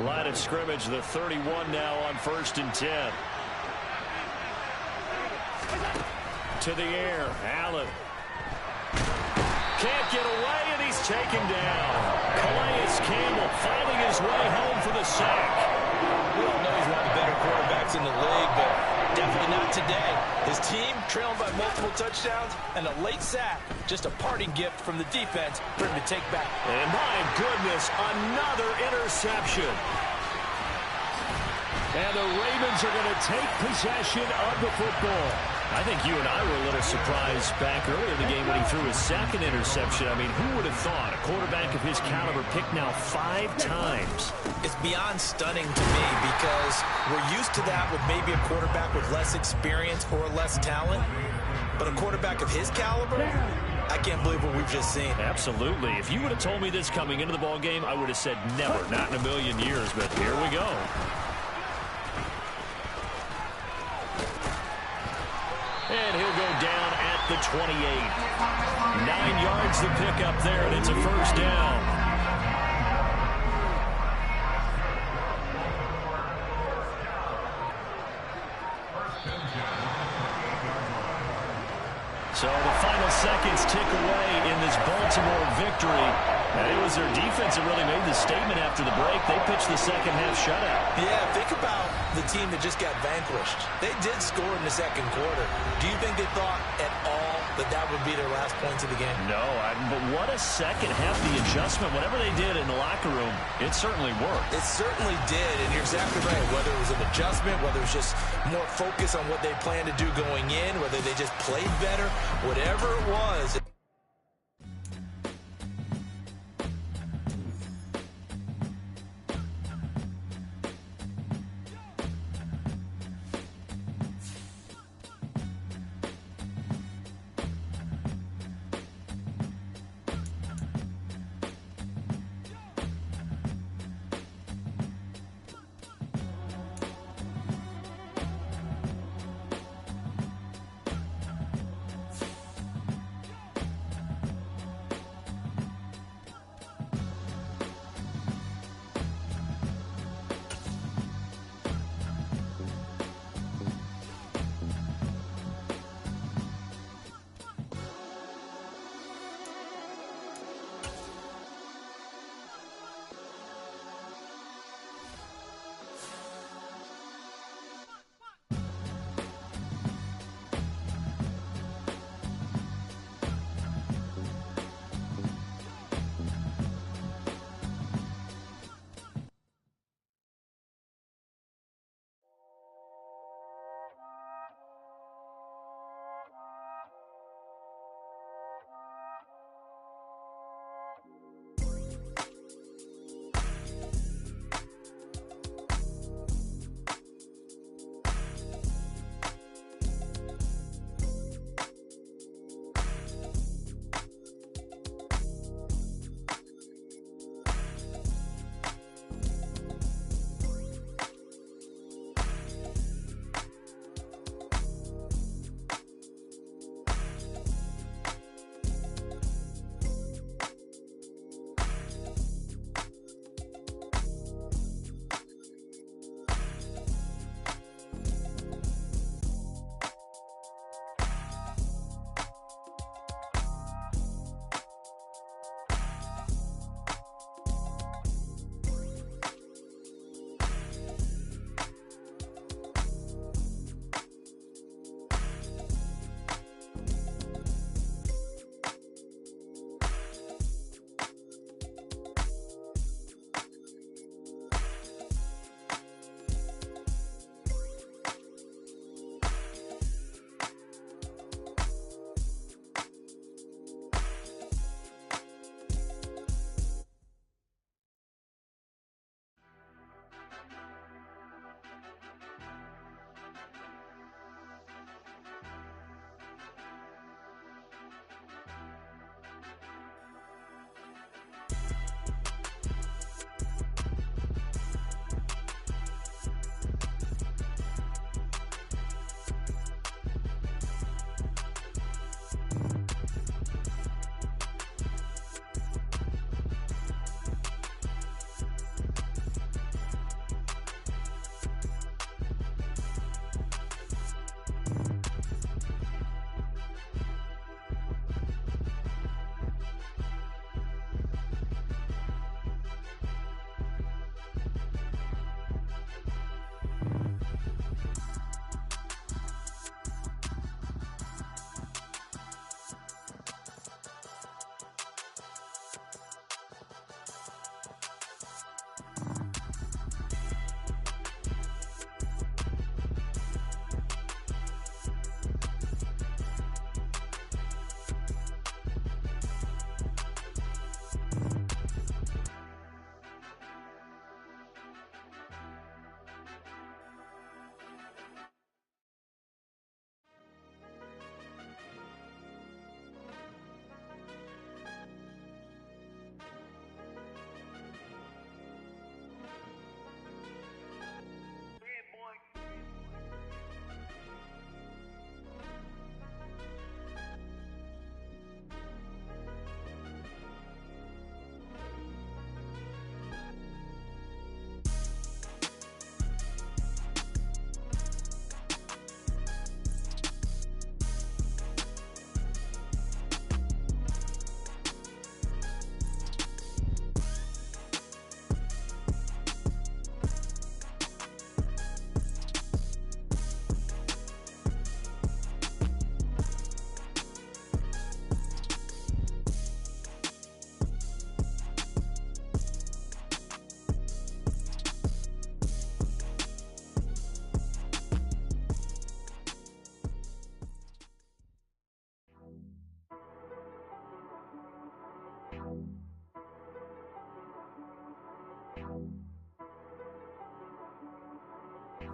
Speaker 1: Line of scrimmage, the 31 now on 1st and 10. To the air, Allen. Can't get away, and he's taken down. Calais Campbell finding his way home for the sack.
Speaker 2: We all know he's one of the better quarterbacks in the league, but definitely not today. His team trailing by multiple touchdowns, and a late sack, just a parting gift from the defense for him to take back.
Speaker 1: And my goodness, another interception. And the Ravens are going to take possession of the football. I think you and I were a little surprised back earlier in the game when he threw his 2nd interception. I mean, who would have thought a quarterback of his caliber picked now 5 times?
Speaker 2: It's beyond stunning to me because we're used to that with maybe a quarterback with less experience or less talent. But a quarterback of his caliber, I can't believe what we've just seen.
Speaker 1: Absolutely. If you would have told me this coming into the ball game, I would have said never, not in a million years. But here we go. And he'll go down at the 28. 9 yards to pick up there, and it's a 1st down. So the final seconds tick away in this Baltimore victory. And it was their defense that really made the statement after the break. They pitched the second-half shutout.
Speaker 2: Yeah, think about the team that just got vanquished. They did score in the 2nd quarter. Do you think they thought at all that that would be their last points of the game?
Speaker 1: No, but what a second half, the adjustment, whatever they did in the locker room, it certainly worked.
Speaker 2: It certainly did, and you're exactly right. Whether it was an adjustment, whether it was just more focus on what they planned to do going in, whether they just played better, whatever it was.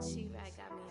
Speaker 5: She-Rag got me.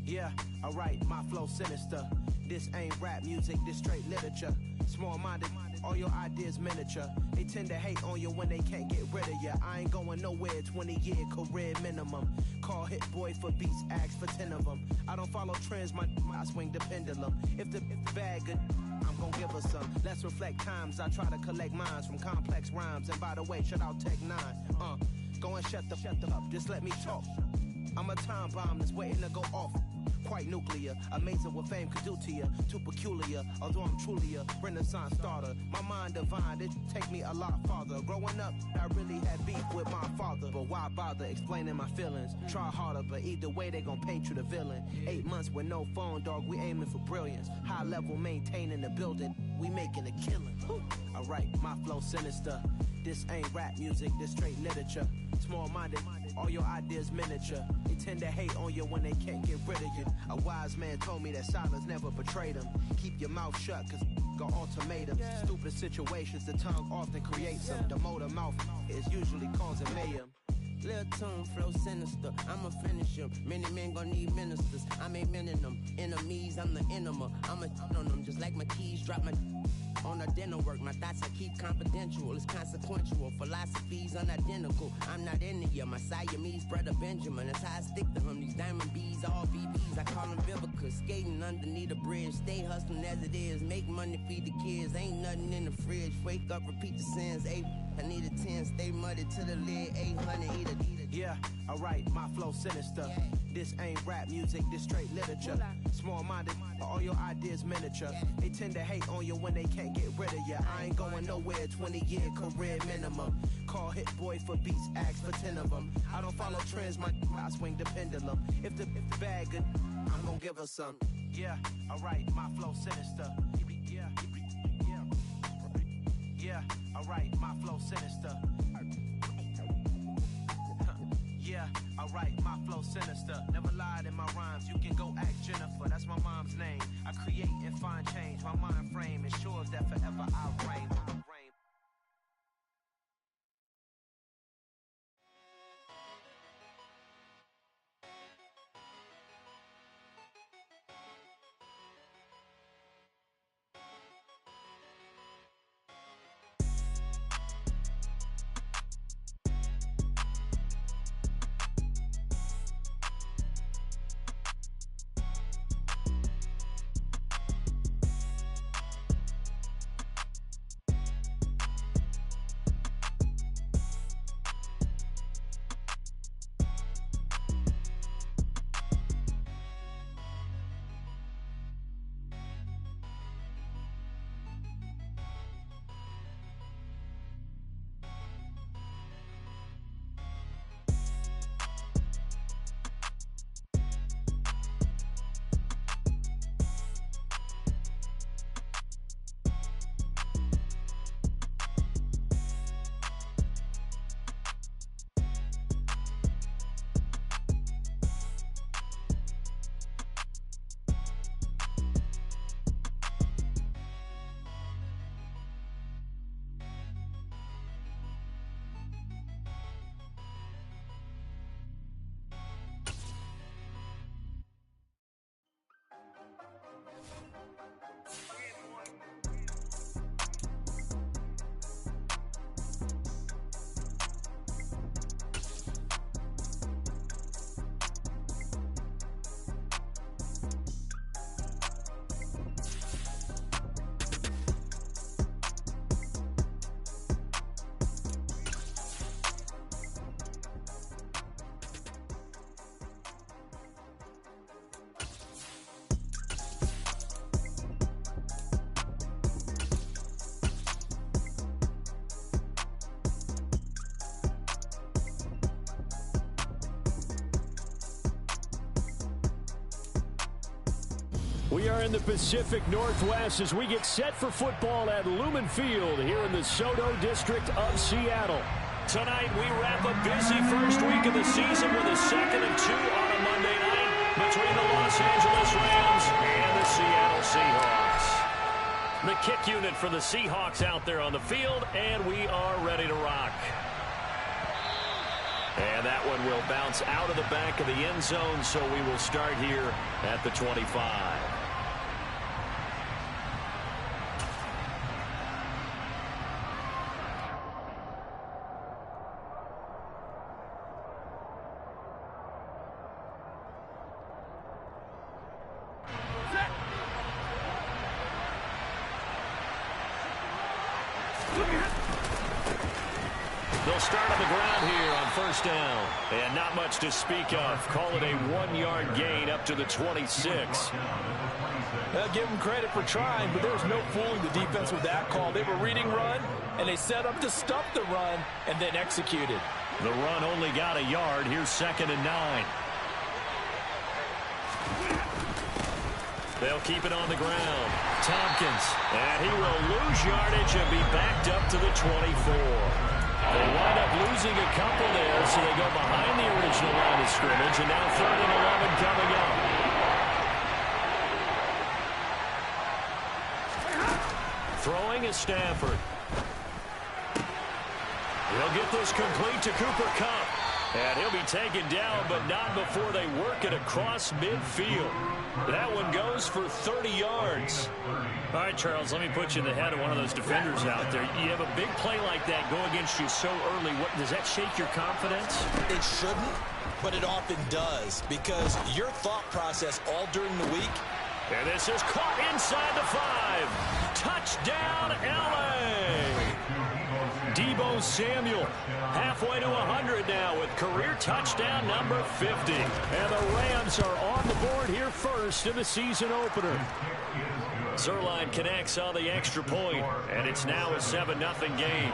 Speaker 6: Yeah, alright, my flow sinister. This ain't rap music, this straight literature. Small-minded, all your ideas miniature. They tend to hate on you when they can't get rid of you. I ain't going nowhere, 20-year career minimum. Call Hit Boy for beats, ask for 10 of them. I don't follow trends, I swing the pendulum. If the bad good, I'm gon' give her some. Let's reflect times, I try to collect minds from complex rhymes. And by the way, shout out Tech 9. Go and shut the up, just let me talk. I'm a time bomb that's waiting to go off. Quite nuclear, amazing what fame could do to you. Too peculiar, although I'm truly a renaissance starter. My mind divine, it take me a lot farther. Growing up, I really had beef with my father. But why bother explaining my feelings? Try harder, but either way they gon' paint you the villain. 8 months with no phone, dog, we aiming for brilliance. High level maintaining the building, we making a killing. Alright, my flow sinister. This ain't rap music, this straight literature. Small-minded, all your ideas miniature. They tend to hate on you when they can't get rid of you. A wise man told me that silence never betrayed him. Keep your mouth shut, cause got ultimatums. Stupid situations, the tongue often creates them. The motor mouth is usually causing mayhem. Lil tune, flow sinister. I'ma finish him. Many men gon' need ministers. I ain't mending them. Enemies, I'm the enema. I'ma on them just like my keys. Drop my on the dinner work. My thoughts I keep confidential. It's consequential. Philosophies unidentical. I'm not into you. My Siamese brother Benjamin. That's how I stick to him. These diamond bees, all VVs. I call them Vivica. Skating underneath the bridge. Stay hustling as it is. Make money, feed the kids. Ain't nothing in the fridge. Wake up, repeat the sins. I need a 10, stay muddy to the lid, 800, eat it. Yeah, alright, my flow sinister. This ain't rap music, this straight literature. Small-minded, all your ideas miniature. They tend to hate on you when they can't get rid of you. I ain't going nowhere, 20-year career minimum. Call Hit Boy for beats, ask for 10 of them. I don't follow trends, I swing the pendulum. If the bag good, I'm gonna give her some. Yeah, alright, my flow sinister. Yeah, alright, my flow sinister. Yeah, alright, my flow sinister. Never lied in my rhymes, you can go ask Jennifer. That's my mom's name. I create and find change. My mind frame ensures that forever I reign.
Speaker 3: We are in the Pacific Northwest as we get set for football at Lumen Field here in the SoDo district of Seattle.
Speaker 1: Tonight, we wrap a busy first week of the season with a second of two on a Monday night between the Los Angeles Rams and the Seattle Seahawks. The kick unit for the Seahawks out there on the field, and we are ready to rock. And that one will bounce out of the back of the end zone, so we will start here at the 25. They'll start on the ground here on first down. And not much to speak of. Call it a 1-yard gain up to the 26.
Speaker 2: Give them credit for trying, but there was no fooling the defense with that call. They were reading run, and they set up to stop the run and then executed.
Speaker 1: The run only got a yard. Here's 2nd and 9. They'll keep it on the ground. Tompkins, and he will lose yardage and be backed up to the 24. They wind up losing a couple there, so they go behind the original line of scrimmage, and now 3rd and 11 coming up. Throwing is Stafford. He'll get this complete to Cooper Kupp. And he'll be taken down, but not before they work it across midfield. That one goes for 30 yards. All right, Charles, let me put you in the head of one of those defenders out there. You have a big play like that go against you so early. Does that shake your confidence?
Speaker 2: It shouldn't, but it often does, because your thought process all during the week.
Speaker 1: And this is caught inside the 5. Touchdown, L.A. Deebo Samuel halfway to 100 now with career touchdown number 50. And the Rams are on the board here first in the season opener. Zuerlein connects on the extra point, and it's now a 7-0 game.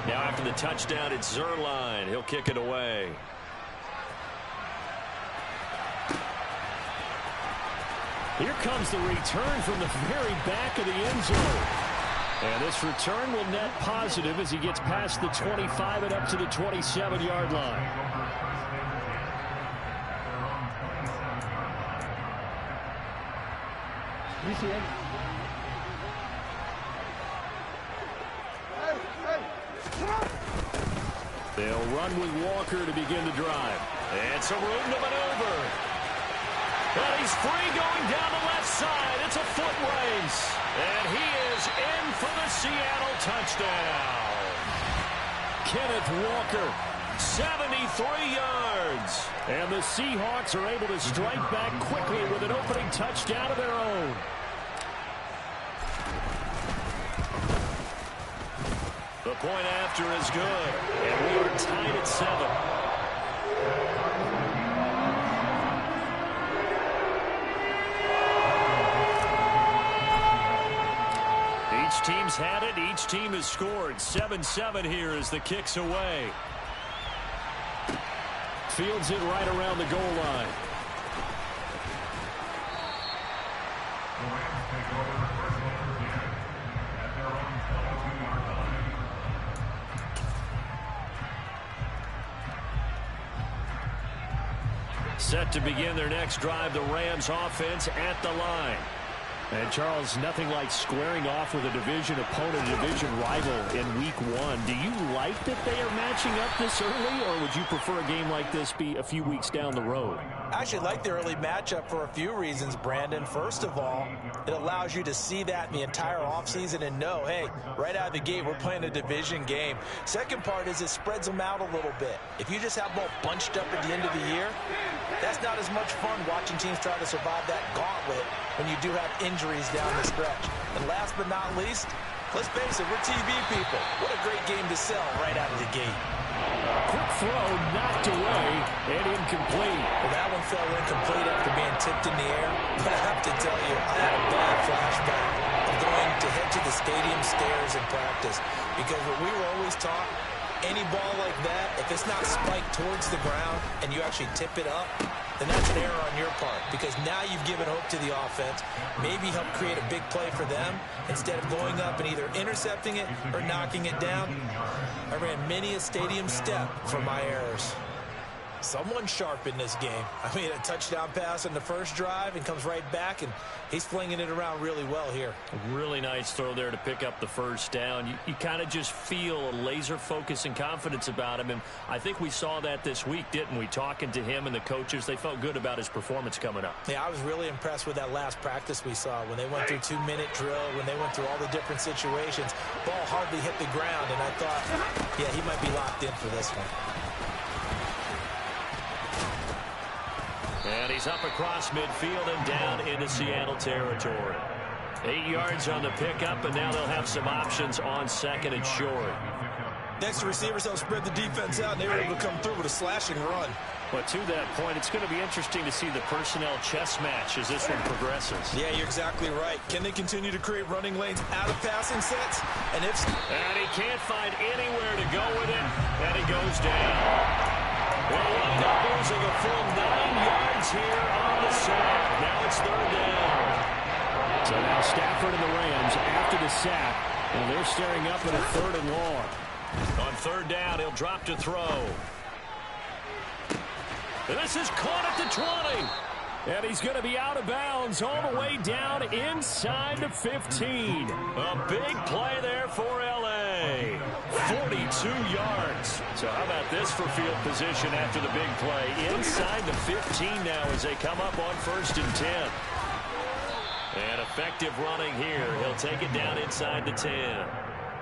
Speaker 1: Now after the touchdown, it's Zuerlein. He'll kick it away. Here comes the return from the very back of the end zone. And this return will net positive as he gets past the 25 and up to the 27-yard line. They'll run with Walker to begin the drive. And some room to maneuver. And he's free going down the left side. It's a foot race. And he is in for the Seattle touchdown. Kenneth Walker, 73 yards. And the Seahawks are able to strike back quickly with an opening touchdown of their own. The point after is good. And we are tied at 7. Each team's had it. Each team has scored. 7-7 here as the kick's away. Fields it right around the goal line. Set to begin their next drive, the Rams offense at the line. And, Charles, nothing like squaring off with a division opponent, a division rival in Week 1. Do you like that they are matching up this early, or would you prefer a game like this be a few weeks down the road?
Speaker 2: I actually like the early matchup for a few reasons, Brandon. First of all, it allows you to see that in the entire offseason and know, hey, right out of the gate, we're playing a division game. Second part is it spreads them out a little bit. If you just have them all bunched up at the end of the year, that's not as much fun watching teams try to survive that gauntlet when you do have injuries down the stretch. And last but not least, let's face it, we're TV people. What a great game to sell right out of the gate.
Speaker 1: Quick throw knocked away and incomplete.
Speaker 2: Well, that one fell incomplete after being tipped in the air. But I have to tell you, I had a bad flashback of going to head to the stadium stairs in practice. Because what we were always taught, any ball like that, if it's not spiked towards the ground and you actually tip it up, then that's an error on your part, because now you've given hope to the offense, maybe help create a big play for them instead of going up and either intercepting it or knocking it down. I ran many a stadium step for my errors. Someone sharp in this game. I mean, a touchdown pass on the first drive and comes right back, and he's flinging it around really well here.
Speaker 1: A really nice throw there to pick up the first down. You kind of just feel a laser focus and confidence about him, and I think we saw that this week, didn't we? Talking to him and the coaches, they felt good about his performance coming up.
Speaker 2: Yeah, I was really impressed with that last practice we saw when they went through 2-minute drill, when they went through all the different situations. Ball hardly hit the ground, and I thought, yeah, he might be locked in for this one.
Speaker 1: And he's up across midfield and down into Seattle territory. 8 yards on the pickup, and now they'll have some options on second and short.
Speaker 2: Next, the receivers help spread the defense out, and they were able to come through with a slashing run.
Speaker 1: But to that point, it's going to be interesting to see the personnel chess match as this one progresses.
Speaker 2: Yeah, you're exactly right. Can they continue to create running lanes out of passing sets? And
Speaker 1: he can't find anywhere to go with it, and he goes down. We'll wind up losing a full 9 yards here on the sack. Now it's third down. So now Stafford and the Rams after the sack, and they're staring up at a third and long. On third down, he'll drop to throw. This is caught at the 20. And he's going to be out of bounds all the way down inside the 15. A big play there for L.A. away. 42 yards. So how about this for field position after the big play? Inside the 15 now as they come up on 1st and 10. And effective running here. He'll take it down inside the 10.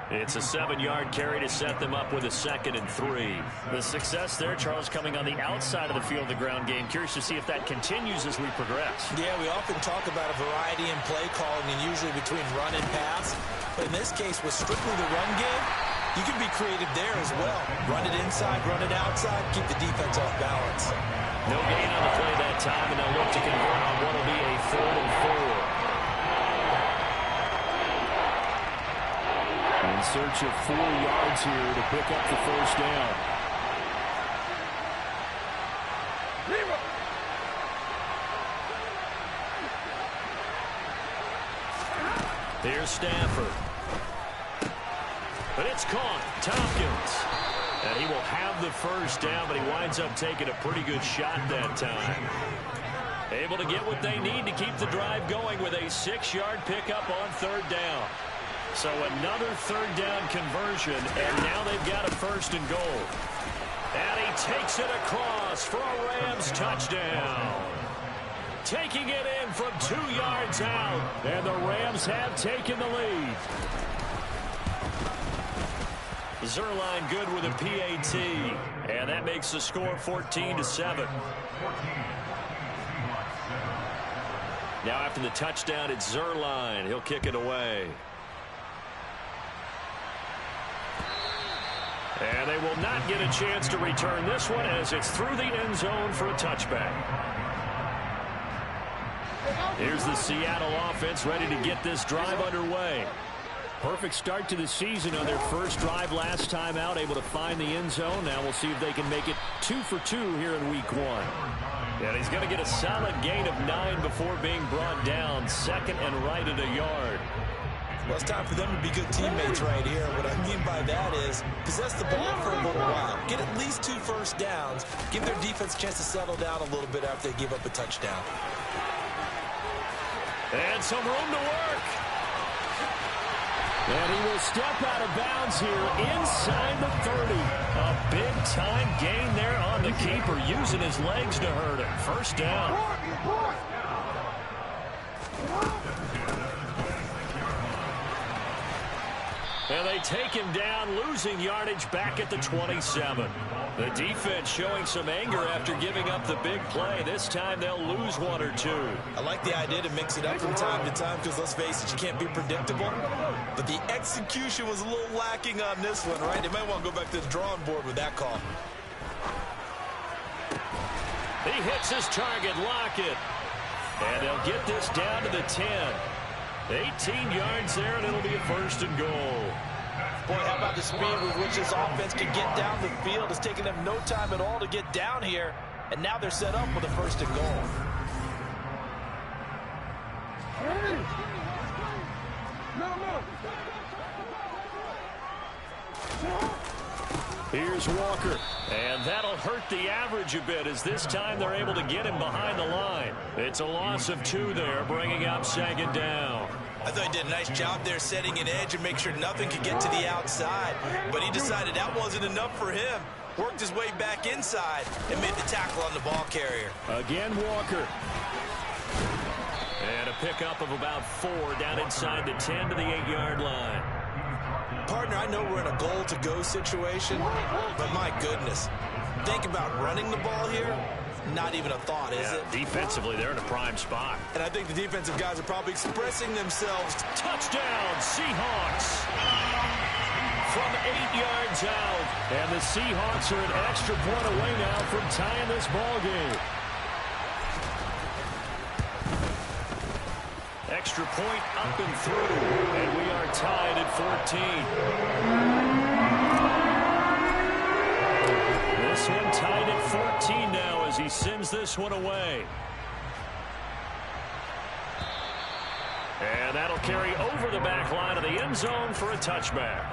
Speaker 1: It's a 7-yard carry to set them up with a 2nd and 3.
Speaker 3: The success there, Charles, coming on the outside of the field, the ground game. Curious to see if that continues as we progress.
Speaker 2: Yeah, we often talk about a variety in play calling and usually between run and pass. But in this case, with strictly the run game, you can be creative there as well. Run it inside, run it outside, keep the defense off balance.
Speaker 1: No gain on the play that time, and they'll look to convert on what will be a 3rd and 4.
Speaker 3: In search of 4 yards here to pick up the 1st down.
Speaker 1: Here's Stafford. But it's caught. Tompkins. And he will have the 1st down, but he winds up taking a pretty good shot that time. Able to get what they need to keep the drive going with a 6-yard pickup on 3rd down. So another 3rd down conversion, and now they've got a 1st and goal. And he takes it across for a Rams touchdown. Taking it in from 2 yards out, and the Rams have taken the lead. Zuerlein good with a PAT, and that makes the score 14-7. Now after the touchdown, it's Zuerlein. He'll kick it away. And they will not get a chance to return this one as it's through the end zone for a touchback. Here's the Seattle offense ready to get this drive underway.
Speaker 3: Perfect start to the season on their first drive last time out, able to find the end zone. Now we'll see if they can make it 2 for 2 here in week 1.
Speaker 1: And he's going to get a solid gain of 9 before being brought down. 2nd and right at a yard.
Speaker 2: Well, it's time for them to be good teammates right here. What I mean by that is possess the ball for a little while. Get at least 2 first downs. Give their defense a chance to settle down a little bit after they give up a touchdown.
Speaker 1: And some room to work.
Speaker 3: And he will step out of bounds here inside the 30.
Speaker 1: A big-time gain there on the keeper, using his legs to hurt him. 1st down. And they take him down, losing yardage back at the 27. The defense showing some anger after giving up the big play. This time they'll lose 1 or 2.
Speaker 2: I like the idea to mix it up from time to time because, let's face it, you can't be predictable. But the execution was a little lacking on this one, right? They might want to go back to the drawing board with that call.
Speaker 1: He hits his target, Lockett. And they'll get this down to the 10. 18 yards there, and it'll be a 1st and goal.
Speaker 2: Boy, how about the speed with which this offense can get down the field? It's taken them no time at all to get down here, and now they're set up with a 1st and goal.
Speaker 1: Here's Walker, and that'll hurt the average a bit as this time they're able to get him behind the line. It's a loss of 2 there, bringing up 2nd down.
Speaker 2: I thought he did a nice job there setting an edge and make sure nothing could get to the outside, but he decided that wasn't enough for him. Worked his way back inside and made the tackle on the ball carrier.
Speaker 3: Again, Walker.
Speaker 1: And a pickup of about 4 down inside the 10 to the 8-yard line.
Speaker 2: Partner, I know we're in a goal-to-go situation, but my goodness, think about running the ball here. Not even a thought, is it?
Speaker 1: Defensively, they're in a prime spot.
Speaker 2: And I think the defensive guys are probably expressing themselves.
Speaker 1: Touchdown, Seahawks! From 8 yards out.
Speaker 3: And the Seahawks are an extra point away now from tying this ball game.
Speaker 1: Extra point up and through. And we are tied at 14. This one tied at 14 now as he sends this one away. And that'll carry over the back line of the end zone for a touchback.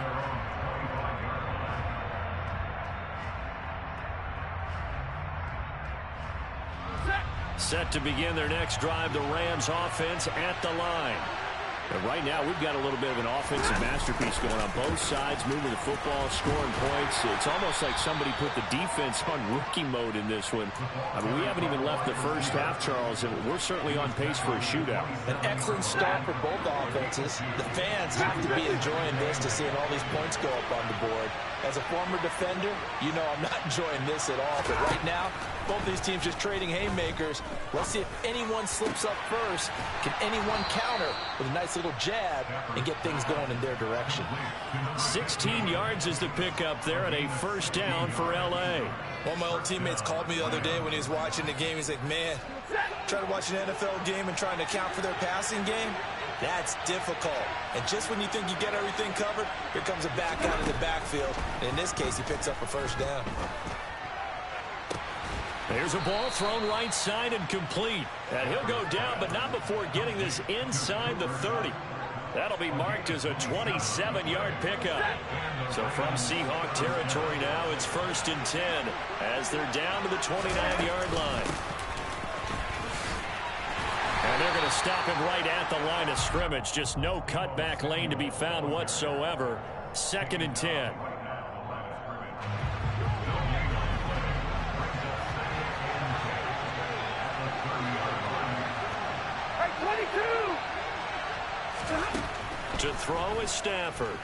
Speaker 1: Set to begin their next drive, the Rams offense at the line.
Speaker 3: And right now, we've got a little bit of an offensive masterpiece going on both sides, moving the football, scoring points. It's almost like somebody put the defense on rookie mode in this one. I mean, we haven't even left the first half, Charles, and we're certainly on pace for a shootout.
Speaker 2: An excellent start for both offenses. The fans have to be enjoying this to seeing all these points go up on the board. As a former defender, you know I'm not enjoying this at all. But right now, both these teams just trading haymakers. Let's see if anyone slips up first. Can anyone counter with a nice little jab and get things going in their direction?
Speaker 1: 16 yards is the pickup there and a first down for L.A.
Speaker 2: One of my old teammates called me the other day when he was watching the game. He's like, man, trying to watch an NFL game and trying to account for their passing game? That's difficult. And just when you think you get everything covered, here comes a back out of the backfield. And in this case, he picks up a first down.
Speaker 1: There's a ball thrown right side and complete. And he'll go down, but not before getting this inside the 30. That'll be marked as a 27-yard pickup. So from Seahawk territory now, it's 1st and 10 as they're down to the 29-yard line. And they're going to stop him right at the line of scrimmage. Just no cutback lane to be found whatsoever. 2nd and 10. To throw is Stafford.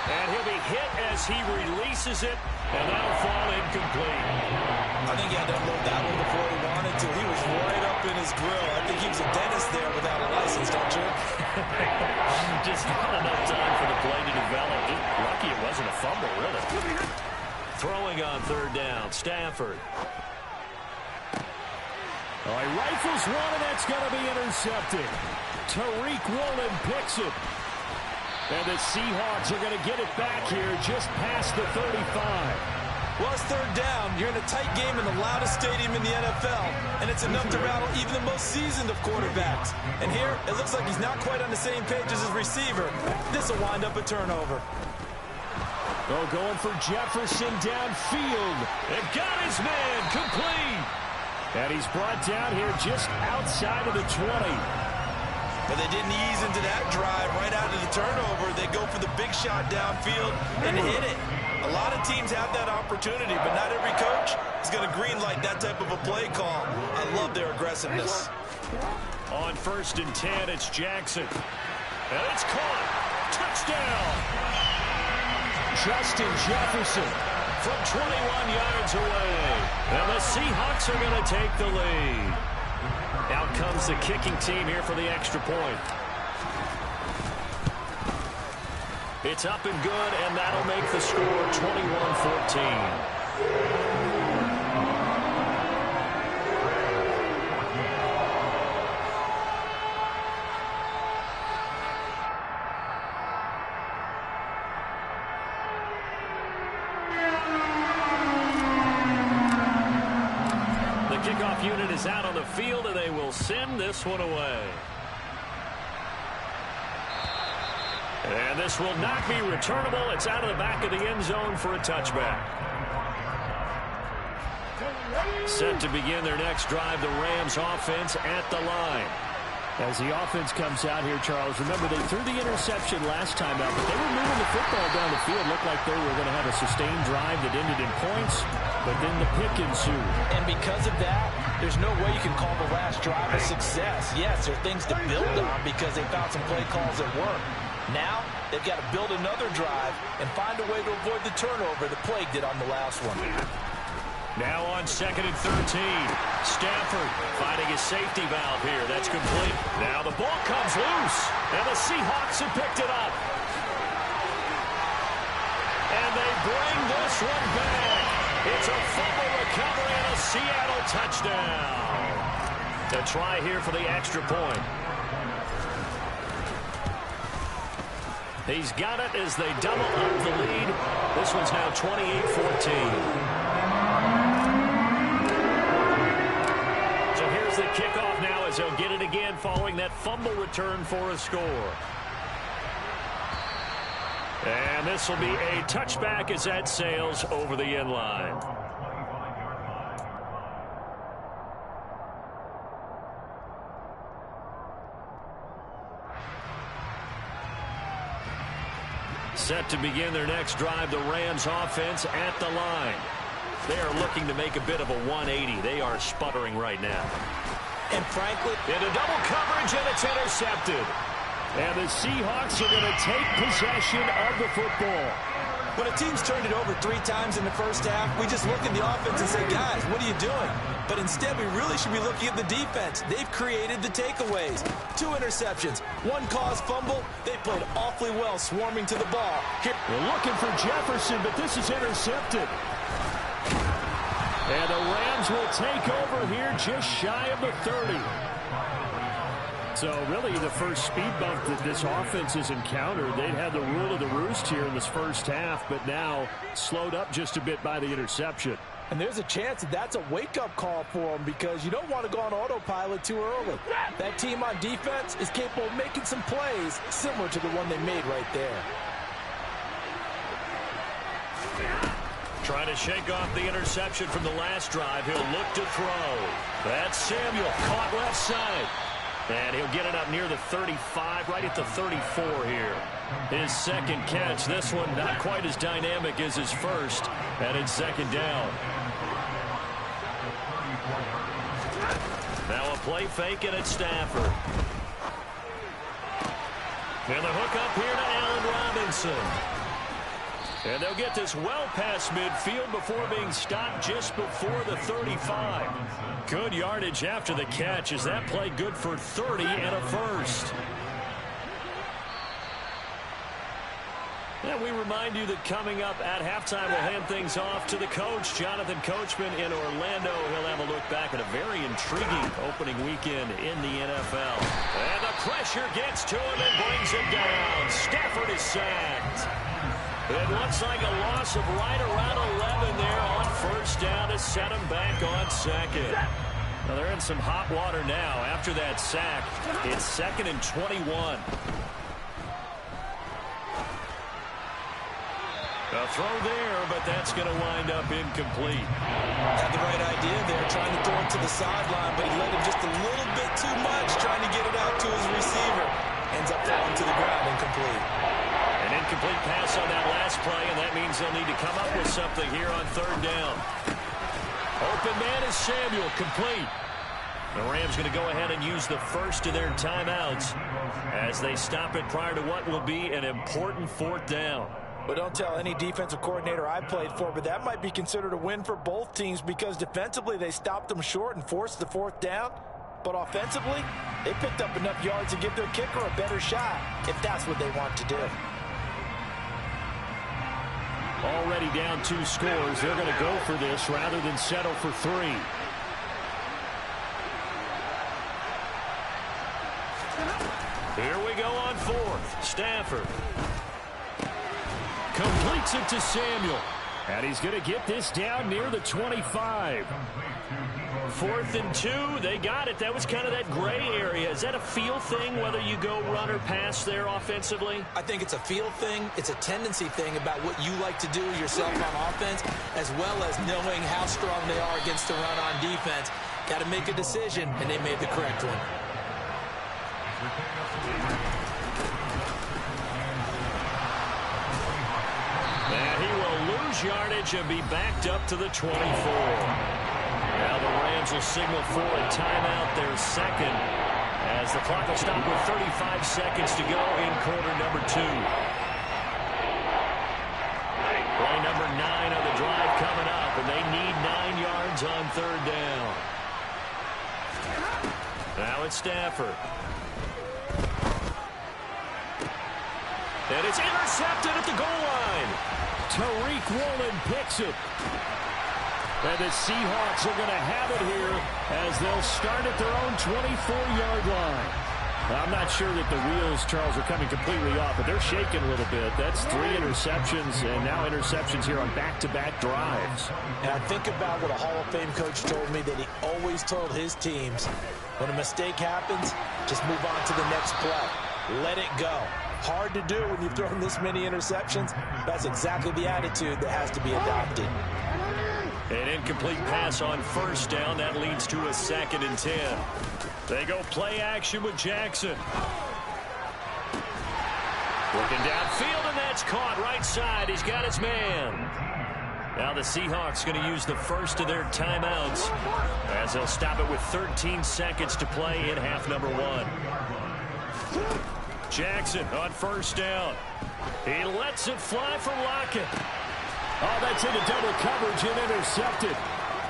Speaker 1: And he'll be hit as he releases it, and that'll fall incomplete.
Speaker 2: I think he had to unload that one before he wanted to. He was right up in his grill. I think he was a dentist there without a license, don't you?
Speaker 1: Just not enough time for the play to develop. Just lucky it wasn't a fumble, really. Throwing on 3rd down, Stafford.
Speaker 3: All right, rifles one, and that's going to be intercepted. Tariq Woolen picks it. And the Seahawks are going to get it back here just past the 35.
Speaker 2: Well, it's 3rd down. You're in a tight game in the loudest stadium in the NFL, and it's enough to rattle even the most seasoned of quarterbacks. And here, it looks like he's not quite on the same page as his receiver. This will wind up a turnover.
Speaker 3: Oh, going for Jefferson downfield.
Speaker 1: They've got his man complete.
Speaker 3: And he's brought down here just outside of the 20.
Speaker 2: But they didn't ease into that drive right out of the turnover. They go for the big shot downfield and hit it. A lot of teams have that opportunity, but not every coach is going to greenlight that type of a play call. I love their aggressiveness.
Speaker 1: On 1st and 10, it's Jackson. And it's caught. Touchdown.
Speaker 3: Justin Jefferson
Speaker 1: from 21 yards away. And the Seahawks are going to take the lead. Out comes the kicking team here for the extra point. It's up and good, and that'll make the score 21-14. Kickoff unit is out on the field, and they will send this one away. And this will not be returnable. It's out of the back of the end zone for a touchback. Set to begin their next drive, the Rams offense at the line.
Speaker 3: As the offense comes out here, Charles, remember they threw the interception last time out, but they were moving the football down the field. Looked like they were going to have a sustained drive that ended in points, but then the pick ensued.
Speaker 2: And because of that, there's no way you can call the last drive a success. Yes, there are things to build on because they found some play calls that work. Now, they've got to build another drive and find a way to avoid the turnover that plagued it on the last one.
Speaker 1: Now on 2nd and 13. Stafford finding his safety valve here. That's complete. Now the ball comes loose. And the Seahawks have picked it up. And they bring this one back. It's a fumble recovery and a Seattle touchdown. A try here for the extra point. He's got it as they double up the lead. This one's now 28-14. The kickoff now as they'll get it again following that fumble return for a score. And this will be a touchback as that sails over the end line. Set to begin their next drive, the Rams offense at the line. They are looking to make a bit of a 180. They are sputtering right now.
Speaker 2: And frankly,
Speaker 1: into double coverage, and it's intercepted. And the Seahawks are going to take possession of the football.
Speaker 2: When a team's turned it over 3 times in the first half, we just look at the offense and say, guys, what are you doing? But instead, we really should be looking at the defense. They've created the takeaways. 2 interceptions, 1 caused fumble. They played awfully well swarming to the ball.
Speaker 3: They're looking for Jefferson, but this is intercepted. And the Rams will take over here just shy of the 30. So really the first speed bump that this offense has encountered. They'd had the rule of the roost here in this first half, but now slowed up just a bit by the interception.
Speaker 2: And there's a chance that that's a wake-up call for them because you don't want to go on autopilot too early. That team on defense is capable of making some plays similar to the one they made right there.
Speaker 1: Trying to shake off the interception from the last drive. He'll look to throw. That's Samuel caught left side. And he'll get it up near the 35, right at the 34 here. His second catch. This one not quite as dynamic as his first. And it's second down. Now a play fake, and it's Stafford. And the hook up here to Allen Robinson. And they'll get this well past midfield before being stopped just before the 35. Good yardage after the catch. Is that play good for 30 and a first? And we remind you that coming up at halftime, we'll hand things off to the coach, Jonathan Coachman in Orlando. He'll have a look back at a very intriguing opening weekend in the NFL. And the pressure gets to him and brings him down. Stafford is sacked. It looks like a loss of right around 11 there on first down to set him back on second. Now they're in some hot water now after that sack. It's 2nd and 21. A throw there, but that's going to wind up incomplete.
Speaker 2: Had the right idea there, trying to throw it to the sideline, but he let him just a little bit too much, trying to get it out to his receiver. Ends up falling to the ground, incomplete.
Speaker 1: An incomplete pass on that last play, and that means they'll need to come up with something here on 3rd down. Open man is Samuel, complete. The Rams going to go ahead and use the first of their timeouts as they stop it prior to what will be an important 4th down.
Speaker 2: But don't tell any defensive coordinator I played for, but that might be considered a win for both teams because defensively they stopped them short and forced the 4th down. But offensively, they picked up enough yards to give their kicker a better shot if that's what they want to do.
Speaker 3: Already down 2 scores. They're going to go for this rather than settle for 3.
Speaker 1: Here we go on 4th. Stafford completes it to Samuel.
Speaker 3: And he's going to get this down near the 25.
Speaker 1: 4th and 2. They got it. That was kind of that gray area. Is that a feel thing, whether you go run or pass there offensively?
Speaker 2: I think it's a feel thing. It's a tendency thing about what you like to do yourself on offense, as well as knowing how strong they are against the run on defense. Got to make a decision, and they made the correct one.
Speaker 1: And he will lose yardage and be backed up to the 24. Now the Rams will signal for a timeout, their second, as the clock will stop with 35 seconds to go in quarter number 2. Play number 9 on the drive coming up, and they need 9 yards on 3rd down. Now it's Stafford. And it's intercepted at the goal line.
Speaker 3: Tariq Woolen picks it. And the Seahawks are going to have it here as they'll start at their own 24-yard line. I'm not sure that the wheels, Charles, are coming completely off, but they're shaking a little bit. That's 3 interceptions, and now interceptions here on back-to-back drives.
Speaker 2: And I think about what a Hall of Fame coach told me, that he always told his teams, when a mistake happens, just move on to the next play. Let it go. Hard to do when you've thrown this many interceptions. That's exactly the attitude that has to be adopted.
Speaker 1: An incomplete pass on first down. That leads to a 2nd and 10. They go play action with Jackson. Looking downfield, and that's caught right side. He's got his man. Now the Seahawks going to use the first of their timeouts as they'll stop it with 13 seconds to play in half number 1. Jackson on first down. He lets it fly from Lockett.
Speaker 3: Oh, that's into double coverage and intercepted.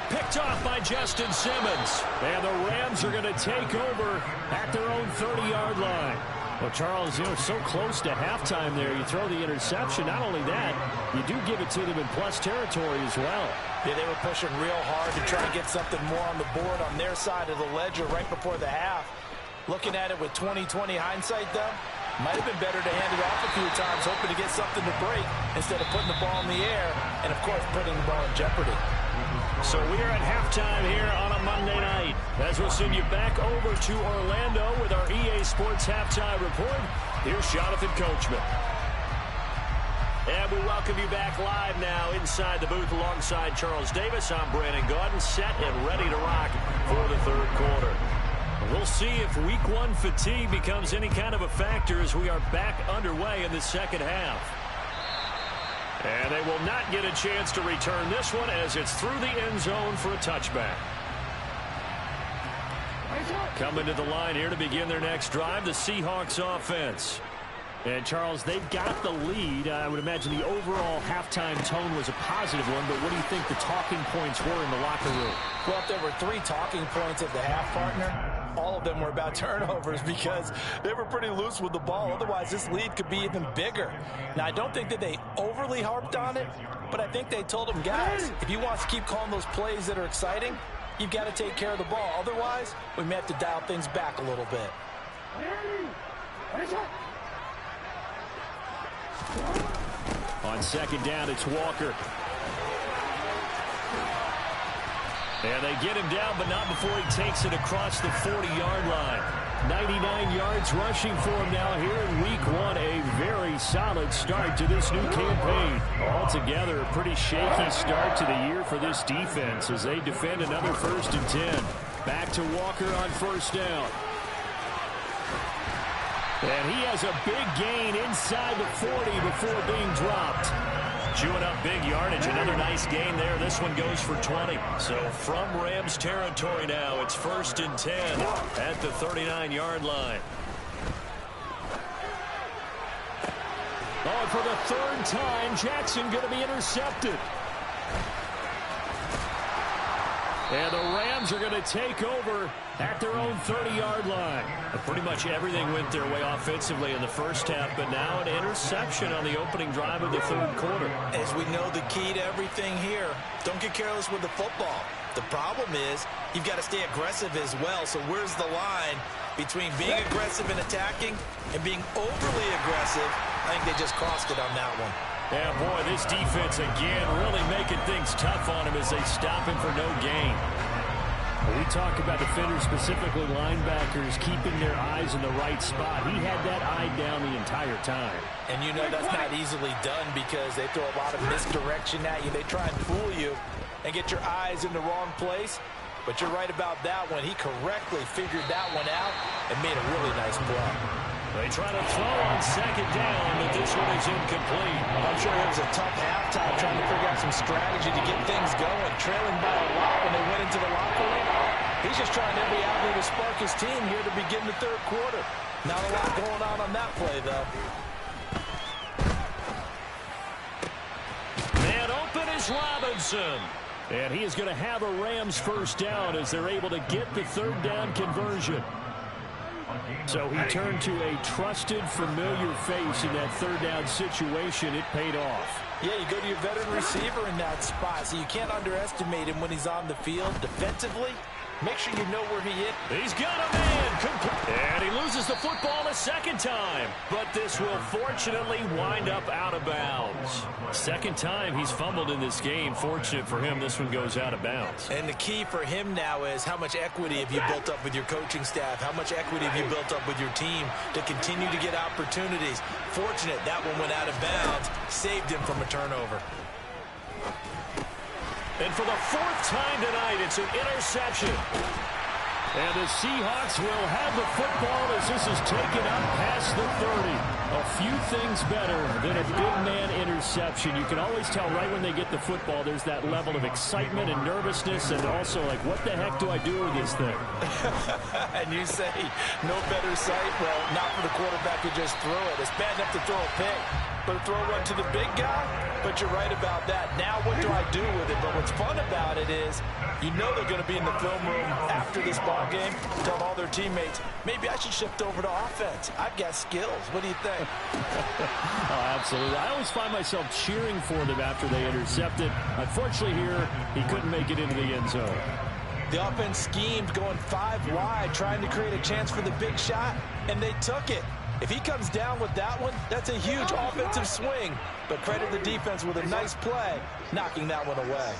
Speaker 1: Picked off by Justin Simmons.
Speaker 3: And the Rams are going to take over at their own 30-yard line. Well, Charles, so close to halftime there. You throw the interception. Not only that, you do give it to them in plus territory as well.
Speaker 2: Yeah, they were pushing real hard to try and get something more on the board on their side of the ledger right before the half. Looking at it with 20/20 hindsight, though, might have been better to hand it off a few times, hoping to get something to break instead of putting the ball in the air and, of course, putting the ball in jeopardy.
Speaker 1: So we are at halftime here on a Monday night, as we'll send you back over to Orlando with our EA Sports Halftime Report. Here's Jonathan Coachman. And we welcome you back live now inside the booth alongside Charles Davis. I'm Brandon Gaudin, set and ready to rock for the third quarter. We'll see if week 1 fatigue becomes any kind of a factor as we are back underway in the second half. And they will not get a chance to return this one as it's through the end zone for a touchback. Coming to the line here to begin their next drive, the Seahawks offense. And, Charles, they've got the lead. I would imagine the overall halftime tone was a positive one, but what do you think the talking points were in the locker room?
Speaker 2: Well, if there were 3 talking points at the half, partner, all of them were about turnovers because they were pretty loose with the ball. Otherwise, this lead could be even bigger. Now, I don't think that they overly harped on it, but I think they told them, guys, if you want to keep calling those plays that are exciting, you've got to take care of the ball. Otherwise, we may have to dial things back a little bit.
Speaker 3: On second down, it's Walker.
Speaker 1: And they get him down, but not before he takes it across the 40-yard line.
Speaker 3: 99 yards rushing for him now here in week 1. A very solid start to this new campaign. Altogether, a pretty shaky start to the year for this defense as they defend another 1st and 10. Back to Walker on first down. And he has a big gain inside the 40 before being dropped.
Speaker 1: Chewing up big yardage. Another nice gain there. This one goes for 20. So from Rams territory now, it's 1st and 10 at the 39-yard line.
Speaker 3: Oh, and for the 3rd time, Jackson going to be intercepted. And the Rams are going to take over at their own 30-yard line.
Speaker 1: Pretty much everything went their way offensively in the first half, but now an interception on the opening drive of the third quarter.
Speaker 2: As we know, the key to everything here, don't get careless with the football. The problem is you've got to stay aggressive as well. So where's the line between being aggressive and attacking and being overly aggressive? I think they just crossed it on that one.
Speaker 1: Yeah, boy, this defense again really making things tough on him as they stop him for no gain.
Speaker 3: We talk about defenders, specifically linebackers, keeping their eyes in the right spot. He had that eye down the entire time.
Speaker 2: And you know that's not easily done because they throw a lot of misdirection at you. They try and fool you and get your eyes in the wrong place. But you're right about that one. He correctly figured that one out and made a really nice play.
Speaker 1: They try to throw on second down, but this one is incomplete.
Speaker 2: I'm sure it was a tough halftime trying to figure out some strategy to get things going. Trailing by a lot when they went into the locker room. He's just trying every avenue to spark his team here to begin the third quarter. Not a lot going on that play, though.
Speaker 1: Man open is Robinson.
Speaker 3: And he is going to have a Rams first down as they're able to get the 3rd down conversion. So he turned to a trusted, familiar face in that 3rd down situation. It paid off.
Speaker 2: Yeah, you go to your veteran receiver in that spot, so you can't underestimate him when he's on the field defensively. Make sure you know where he is.
Speaker 1: He's got a man. And he loses the football a second time. But this will fortunately wind up out of bounds. Second time he's fumbled in this game. Fortunate for him, this one goes out of bounds.
Speaker 2: And the key for him now is how much equity have you built up with your coaching staff? How much equity have you built up with your team to continue to get opportunities? Fortunate that one went out of bounds. Saved him from a turnover.
Speaker 1: And for the 4th time tonight, it's an interception.
Speaker 3: And the Seahawks will have the football as this is taken up past the 30. A few things better than a big man interception. You can always tell right when they get the football, there's that level of excitement and nervousness, and also like, what the heck do I do with this thing?
Speaker 2: And you say, no better sight? Well, not for the quarterback who just threw it. It's bad enough to throw a pick, but throw one to the big guy? But you're right about that. Now what do I do with it? But what's fun about it is, you know they're going to be in the film room after this ball game, tell all their teammates, maybe I should shift over to offense. I've got skills. What do you think?
Speaker 3: Oh, absolutely. I always find myself cheering for them after they intercepted. Unfortunately here, he couldn't make it into the end zone.
Speaker 2: The offense schemed going 5 wide, trying to create a chance for the big shot, and they took it. If he comes down with that one, that's a huge offensive swing. But credit the defense with a nice play, knocking that one away.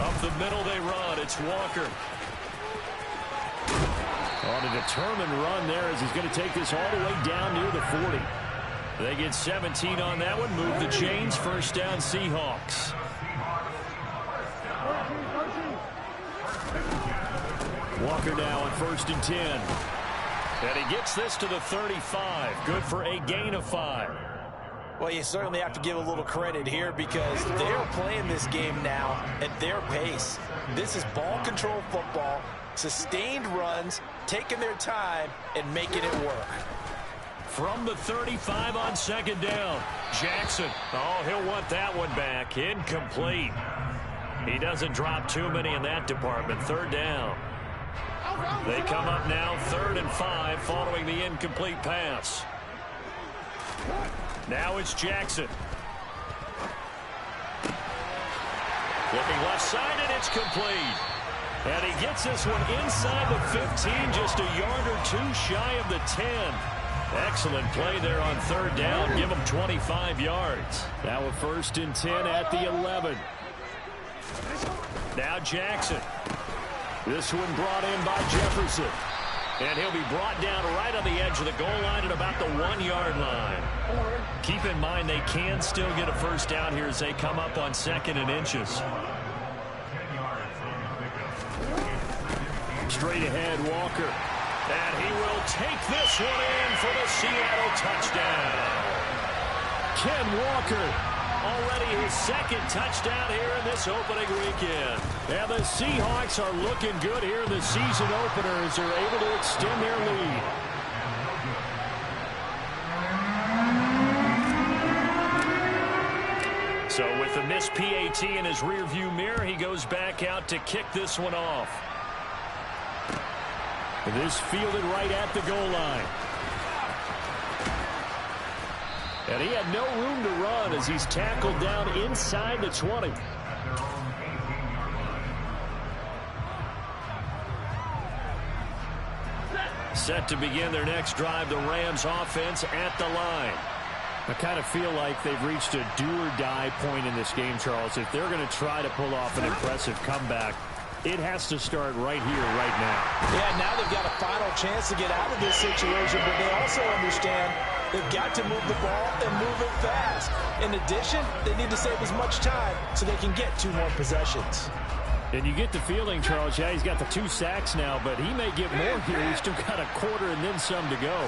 Speaker 1: Up the middle they run. It's Walker.
Speaker 3: On a determined run there as he's going to take this all the way down near the 40.
Speaker 1: They get 17 on that one. Move the chains. First down, Seahawks. Walker now on 1st and 10. And he gets this to the 35. Good for a gain of 5.
Speaker 2: Well, you certainly have to give a little credit here because they're playing this game now at their pace. This is ball control football, sustained runs, taking their time, and making it work.
Speaker 1: From the 35 on 2nd down, Jackson. Oh, he'll want that one back. Incomplete. He doesn't drop too many in that department. 3rd down. They come up now 3rd and 5 following the incomplete pass. Now it's Jackson. Looking left side, and it's complete. And he gets this one inside the 15, just a yard or two shy of the 10. Excellent play there on 3rd down. Give him 25 yards.
Speaker 3: Now a 1st and 10 at the 11.
Speaker 1: Now Jackson. This one brought in by Jefferson. And he'll be brought down right on the edge of the goal line at about the 1-yard line. Keep in mind they can still get a 1st down here as they come up on 2nd and inches.
Speaker 3: Straight ahead, Walker.
Speaker 1: And he will take this one in for the Seattle touchdown.
Speaker 3: Ken Walker.
Speaker 1: Already his 2nd touchdown here in this opening weekend.
Speaker 3: And the Seahawks are looking good here in the season opener as they're able to extend their lead.
Speaker 1: So with the missed PAT in his rearview mirror, he goes back out to kick this one off.
Speaker 3: This fielded right at the goal line. And he had no room to run as he's tackled down inside the 20.
Speaker 1: Set to begin their next drive, the Rams offense at the line.
Speaker 3: I kind of feel like they've reached a do-or-die point in this game, Charles. If they're going to try to pull off an impressive comeback, it has to start right here, right now.
Speaker 2: Yeah, now they've got a final chance to get out of this situation, but they also understand they've got to move the ball and move it fast. In addition, they need to save as much time so they can get 2 more possessions.
Speaker 3: And you get the feeling, Charles, yeah, he's got the 2 sacks now, but he may get more here. He's still got a quarter and then some to go.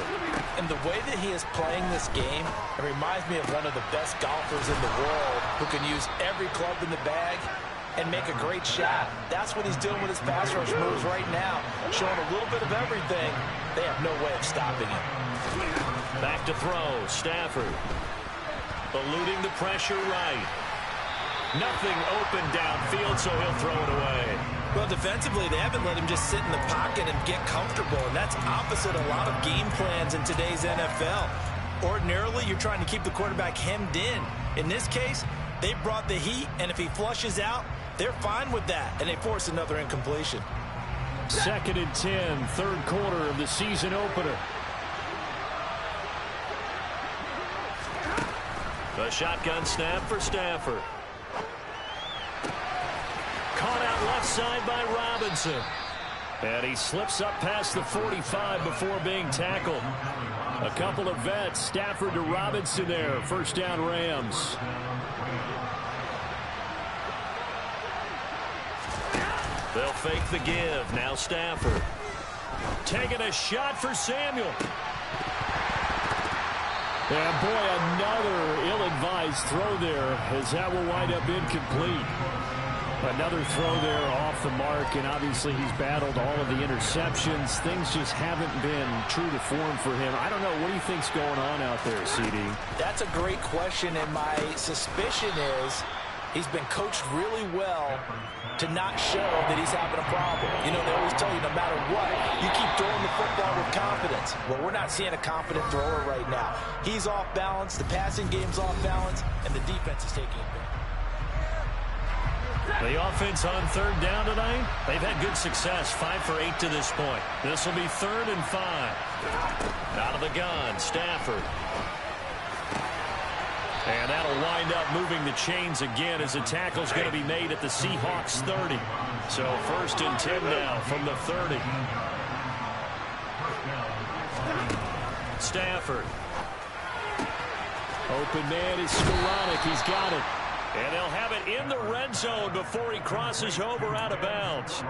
Speaker 2: And the way that he is playing this game, it reminds me of one of the best golfers in the world who can use every club in the bag and make a great shot. That's what he's doing with his pass rush moves right now, showing a little bit of everything. They have no way of stopping him.
Speaker 1: Back to throw, Stafford. Eluding the pressure right. Nothing open downfield, so he'll throw it away.
Speaker 2: Well, defensively, they haven't let him just sit in the pocket and get comfortable, and that's opposite a lot of game plans in today's NFL. Ordinarily, you're trying to keep the quarterback hemmed in. In this case, they brought the heat, and if he flushes out, they're fine with that, and they force another incompletion.
Speaker 3: 2nd and 10, 3rd quarter of the season opener.
Speaker 1: The shotgun snap for Stafford. Caught out left side by Robinson. And he slips up past the 45 before being tackled. A couple of vets, Stafford to Robinson there. 1st down Rams. They'll fake the give. Now Stafford. Taking a shot for Samuel.
Speaker 3: And boy, another ill-advised throw there as that will wind up incomplete. Another throw there off the mark, and obviously he's battled all of the interceptions. Things just haven't been true to form for him. I don't know. What do you think's going on out there, CD?
Speaker 2: That's a great question, and my suspicion is he's been coached really well to not show that he's having a problem. You know, they always tell you no matter what, you keep throwing the football with confidence. Well, we're not seeing a confident thrower right now. He's off balance, the passing game's off balance, and the defense is taking it.
Speaker 1: The offense on third down tonight, they've had good success, 5 for 8 to this point. This will be 3rd and 5. Out of the gun, Stafford. And that'll wind up moving the chains again as the tackle's going to be made at the Seahawks 30. So 1st and 10 now from the 30. Stafford. Open man is Skoranek. He's got it. And they'll have it in the red zone before he crosses over out of bounds.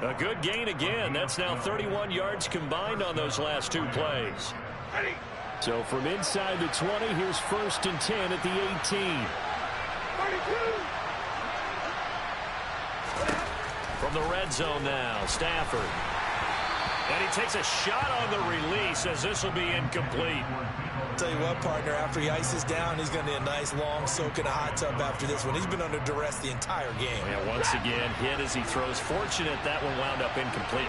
Speaker 1: A good gain again. That's now 31 yards combined on those last 2 plays. So from inside the 20, here's 1st and 10 at the 18. From the red zone now, Stafford. And he takes a shot on the release as this will be incomplete.
Speaker 2: Tell you what, partner, after he ices down, he's going to need a nice long soak in a hot tub after this one. He's been under duress the entire game.
Speaker 1: And once again, hit as he throws. Fortunate that one wound up incomplete.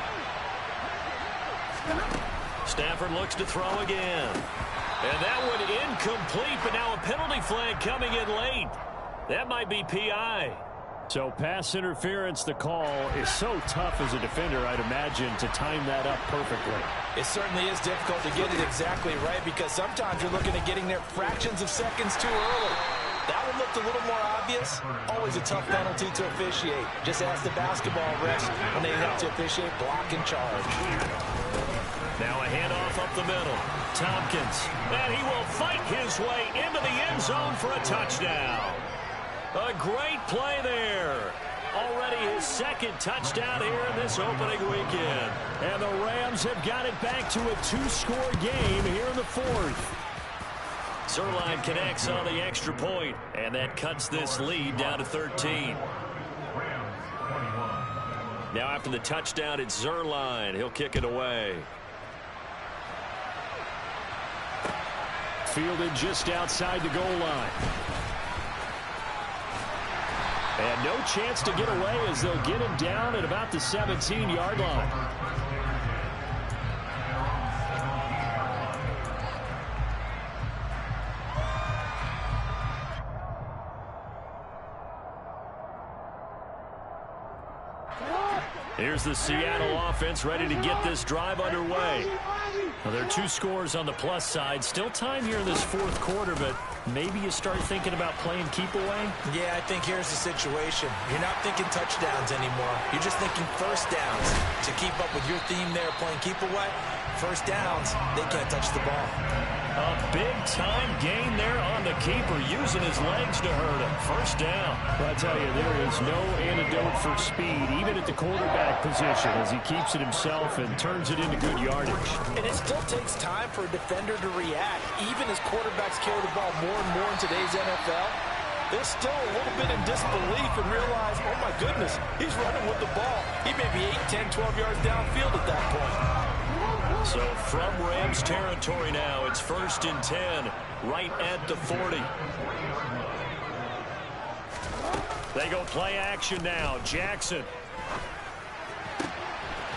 Speaker 1: Stafford looks to throw again. And that one incomplete, but now a penalty flag coming in late. That might be PI.
Speaker 3: So pass interference, the call is so tough as a defender, I'd imagine, to time that up perfectly.
Speaker 2: It certainly is difficult to get it exactly right because sometimes you're looking at getting there fractions of seconds too early. That one looked a little more obvious. Always a tough penalty to officiate. Just ask the basketball refs when they have to officiate block and charge.
Speaker 1: Now a handoff up the middle. Tompkins. And he will fight his way into the end zone for a touchdown. A great play there. Already his 2nd touchdown here in this opening weekend. And the Rams have got it back to a 2-score game here in the 4th. Zuerlein connects on the extra point, and that cuts this lead down to 13. Now after the touchdown, it's Zuerlein. He'll kick it away.
Speaker 3: Fielded just outside the goal line. And no chance to get away as they'll get him down at about the 17-yard line.
Speaker 1: Here's the Seattle offense ready to get this drive underway. Well, there are 2 scores on the plus side. Still time here in this 4th quarter, but maybe you start thinking about playing keep away?
Speaker 2: Yeah, I think here's the situation. You're not thinking touchdowns anymore. You're just thinking first downs. To keep up with your theme there, playing keep away, first downs, they can't touch the ball.
Speaker 1: A big-time gain there on the keeper, using his legs to hurt him. First down.
Speaker 3: Well, I tell you, there is no antidote for speed, even at the quarterback position, as he keeps it himself and turns it into good yardage.
Speaker 2: And it still takes time for a defender to react. Even as quarterbacks carry the ball more and more in today's NFL, they're still a little bit in disbelief and realize, oh my goodness, he's running with the ball. He may be 8, 10, 12 yards downfield at that point.
Speaker 1: So from Rams territory now, it's 1st and 10, right at the 40. They go play action now. Jackson.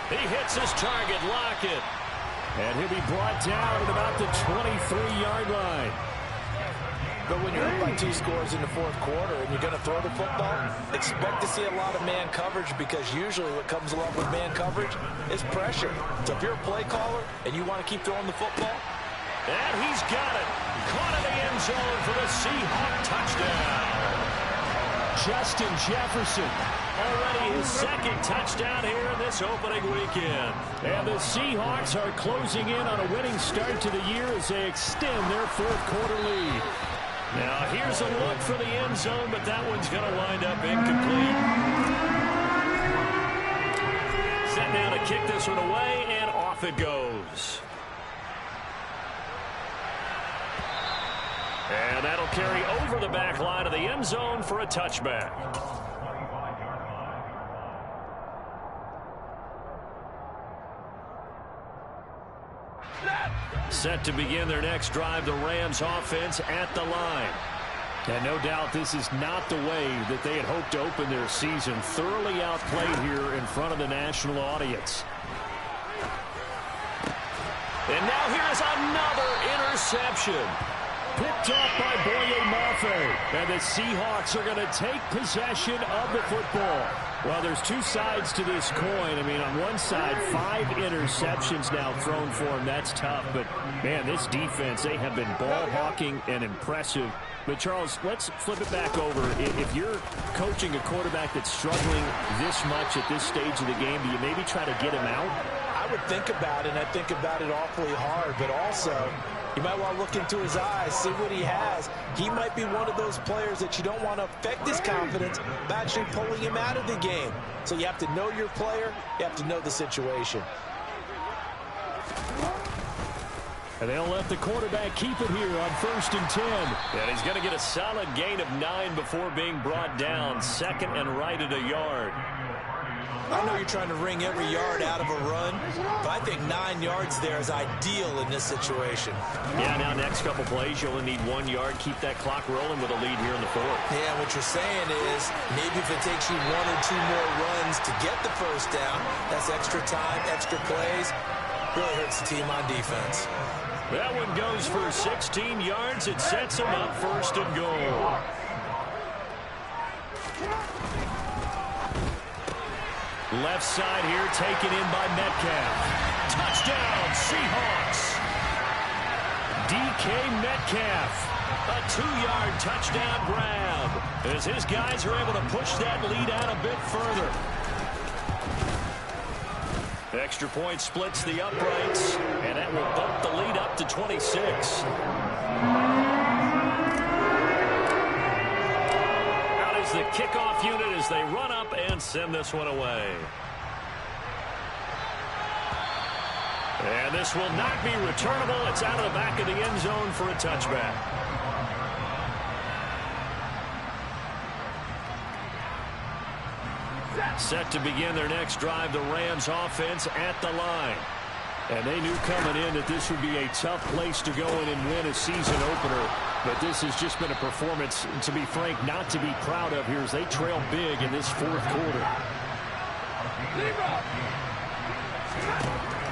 Speaker 1: He hits his target, Lockett.
Speaker 3: And he'll be brought down at about the 23-yard line.
Speaker 2: But when you're up by 2 scores in the 4th quarter and you're going to throw the football, expect to see a lot of man coverage because usually what comes along with man coverage is pressure. So if you're a play caller and you want to keep throwing the football.
Speaker 1: And he's got it. Caught in the end zone for the Seahawk touchdown.
Speaker 3: Justin Jefferson.
Speaker 1: Already his 2nd touchdown here in this opening weekend.
Speaker 3: And the Seahawks are closing in on a winning start to the year as they extend their 4th quarter lead.
Speaker 1: Now here's a look for the end zone, but that one's going to wind up incomplete. kick this one away, and off it goes. And that'll carry over the back line of the end zone for a touchback. Set to begin their next drive, the Rams offense at the line.
Speaker 3: And no doubt this is not the way that they had hoped to open their season. Thoroughly outplayed here in front of the national audience.
Speaker 1: And now here is another interception.
Speaker 3: Picked off by Boye Mafe. And the Seahawks are going to take possession of the football. Well, there's two sides to this coin. I mean, on one side, 5 interceptions now thrown for him. That's tough. But, man, this defense, they have been ball hawking and impressive. But, Charles, let's flip it back over. If you're coaching a quarterback that's struggling this much at this stage of the game, do you maybe try to get him out?
Speaker 2: I would think about it, and I think about it awfully hard. But also, you might want to look into his eyes, see what he has. He might be one of those players that you don't want to affect his confidence by actually pulling him out of the game. So you have to know your player. You have to know the situation.
Speaker 3: And they'll let the quarterback keep it here on 1st and 10.
Speaker 1: And he's going to get a solid gain of 9 before being brought down. Second and right at a yard.
Speaker 2: I know you're trying to wring every yard out of a run, but I think 9 yards there is ideal in this situation.
Speaker 1: Yeah, now next couple plays, you only need 1 yard. Keep that clock rolling with a lead here in the 4th.
Speaker 2: Yeah, what you're saying is maybe if it takes you 1 or 2 more runs to get the first down, that's extra time, extra plays. Really hurts the team on defense.
Speaker 1: That one goes for 16 yards. It sets them up 1st and goal. Left side here, taken in by Metcalf. Touchdown, Seahawks. DK Metcalf. A 2-yard touchdown grab as his guys are able to push that lead out a bit further. Extra point splits the uprights, and that will bump the lead up to 26. Out is the kickoff unit as they run up and send this one away. And this will not be returnable. It's out of the back of the end zone for a touchback. Set to begin their next drive, the Rams offense at the line.
Speaker 3: And they knew coming in that this would be a tough place to go in and win a season opener. But this has just been a performance, to be frank, not to be proud of here as they trail big in this 4th quarter.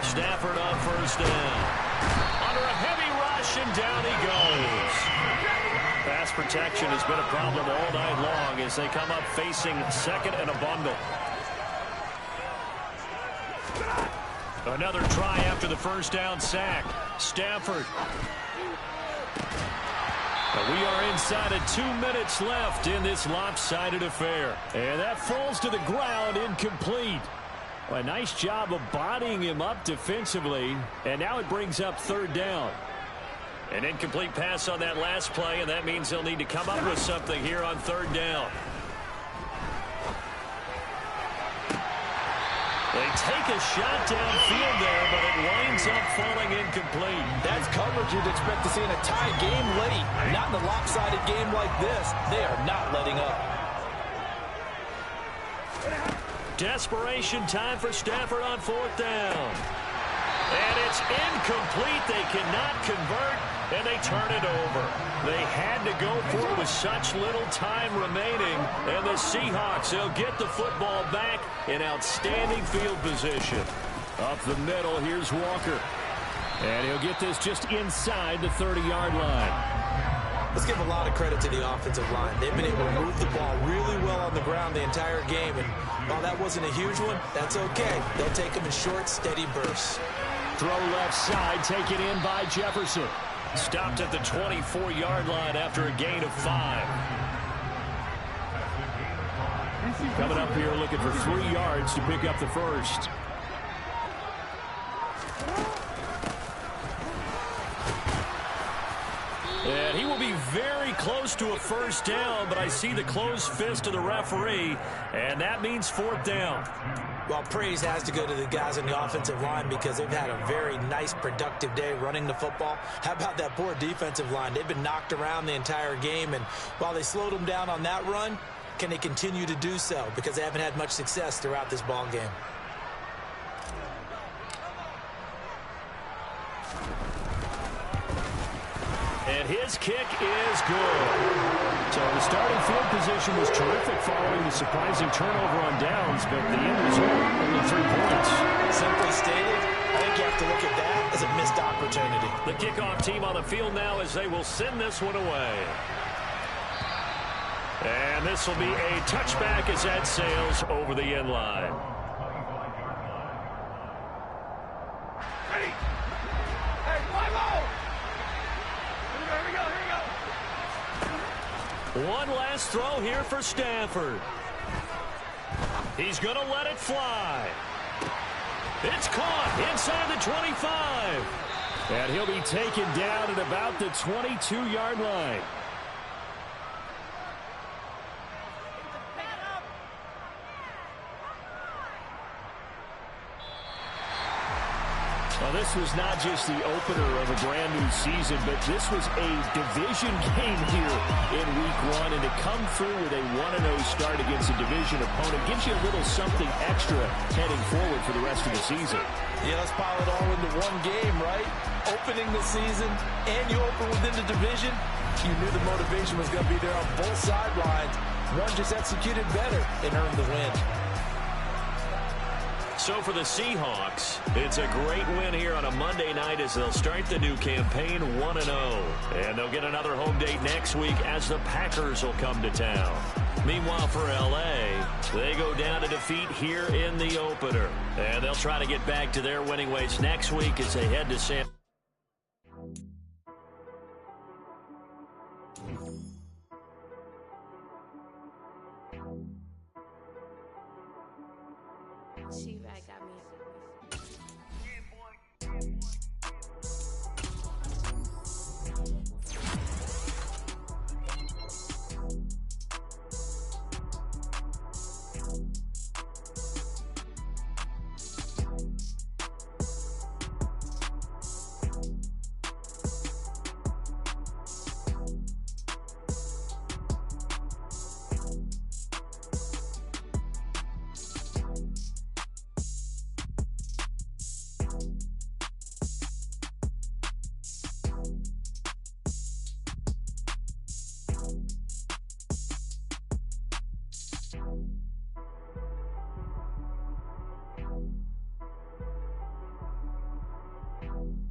Speaker 1: Stafford on 1st down. Under a heavy rush, and down he goes. Pass protection has been a problem all night long as they come up facing 2nd and a bundle. Another try after the 1st down sack. Stafford. We are inside of 2 minutes left in this lopsided affair. And that falls to the ground, incomplete. Well, a nice job of bodying him up defensively. And now it brings up 3rd down. An incomplete pass on that last play, and that means they'll need to come up with something here on 3rd down. They take a shot downfield there, but it winds up falling incomplete.
Speaker 2: That's coverage you'd expect to see in a tie game late. Not in a lopsided game like this. They are not letting up.
Speaker 1: Desperation time for Stafford on 4th down. And it's incomplete. They cannot convert, and they turn it over. They had to go for it with such little time remaining. And the Seahawks, they'll get the football back in outstanding field position. Up the middle, here's Walker. And he'll get this just inside the 30-yard line.
Speaker 2: Let's give a lot of credit to the offensive line. They've been able to move the ball really well on the ground the entire game. And while that wasn't a huge one, that's okay. They'll take them in short, steady bursts.
Speaker 3: Throw left side, taken in by Jefferson.
Speaker 1: Stopped at the 24-yard line after a gain of 5.
Speaker 3: Coming up here looking for 3 yards to pick up the first.
Speaker 1: And he will be very close to a 1st down, but I see the closed fist of the referee, and that means 4th down.
Speaker 2: Well, praise has to go to the guys on the offensive line because they've had a very nice, productive day running the football. How about that poor defensive line? They've been knocked around the entire game, and while they slowed them down on that run, can they continue to do so? Because they haven't had much success throughout this ball game.
Speaker 1: And his kick is good. So the starting field position was terrific following the surprising turnover on downs, but the end result, only 3 points.
Speaker 2: Simply stated, I think you have to look at that as a missed opportunity.
Speaker 1: The kickoff team on the field now as they will send this one away. And this will be a touchback as that sails over the end line.
Speaker 4: Ready? Hey, 5-0! Here we go.
Speaker 1: One last throw here for Stafford. He's going to let it fly. It's caught inside the 25. And he'll be taken down at about the 22-yard line. Well, this was not just the opener of a brand new season, but this was a division game here in week 1. And to come through with a 1-0 start against a division opponent gives you a little something extra heading forward for the rest of the season.
Speaker 2: Yeah, let's pile it all into one game, right? Opening the season, and you open within the division. You knew the motivation was going to be there on both sidelines. One just executed better and earned the win.
Speaker 1: So for the Seahawks, it's a great win here on a Monday night as they'll start the new campaign 1-0. And they'll get another home date next week as the Packers will come to town. Meanwhile, for L.A., they go down to defeat here in the opener. And they'll try to get back to their winning ways next week as they head to San
Speaker 5: She-Rag got me. You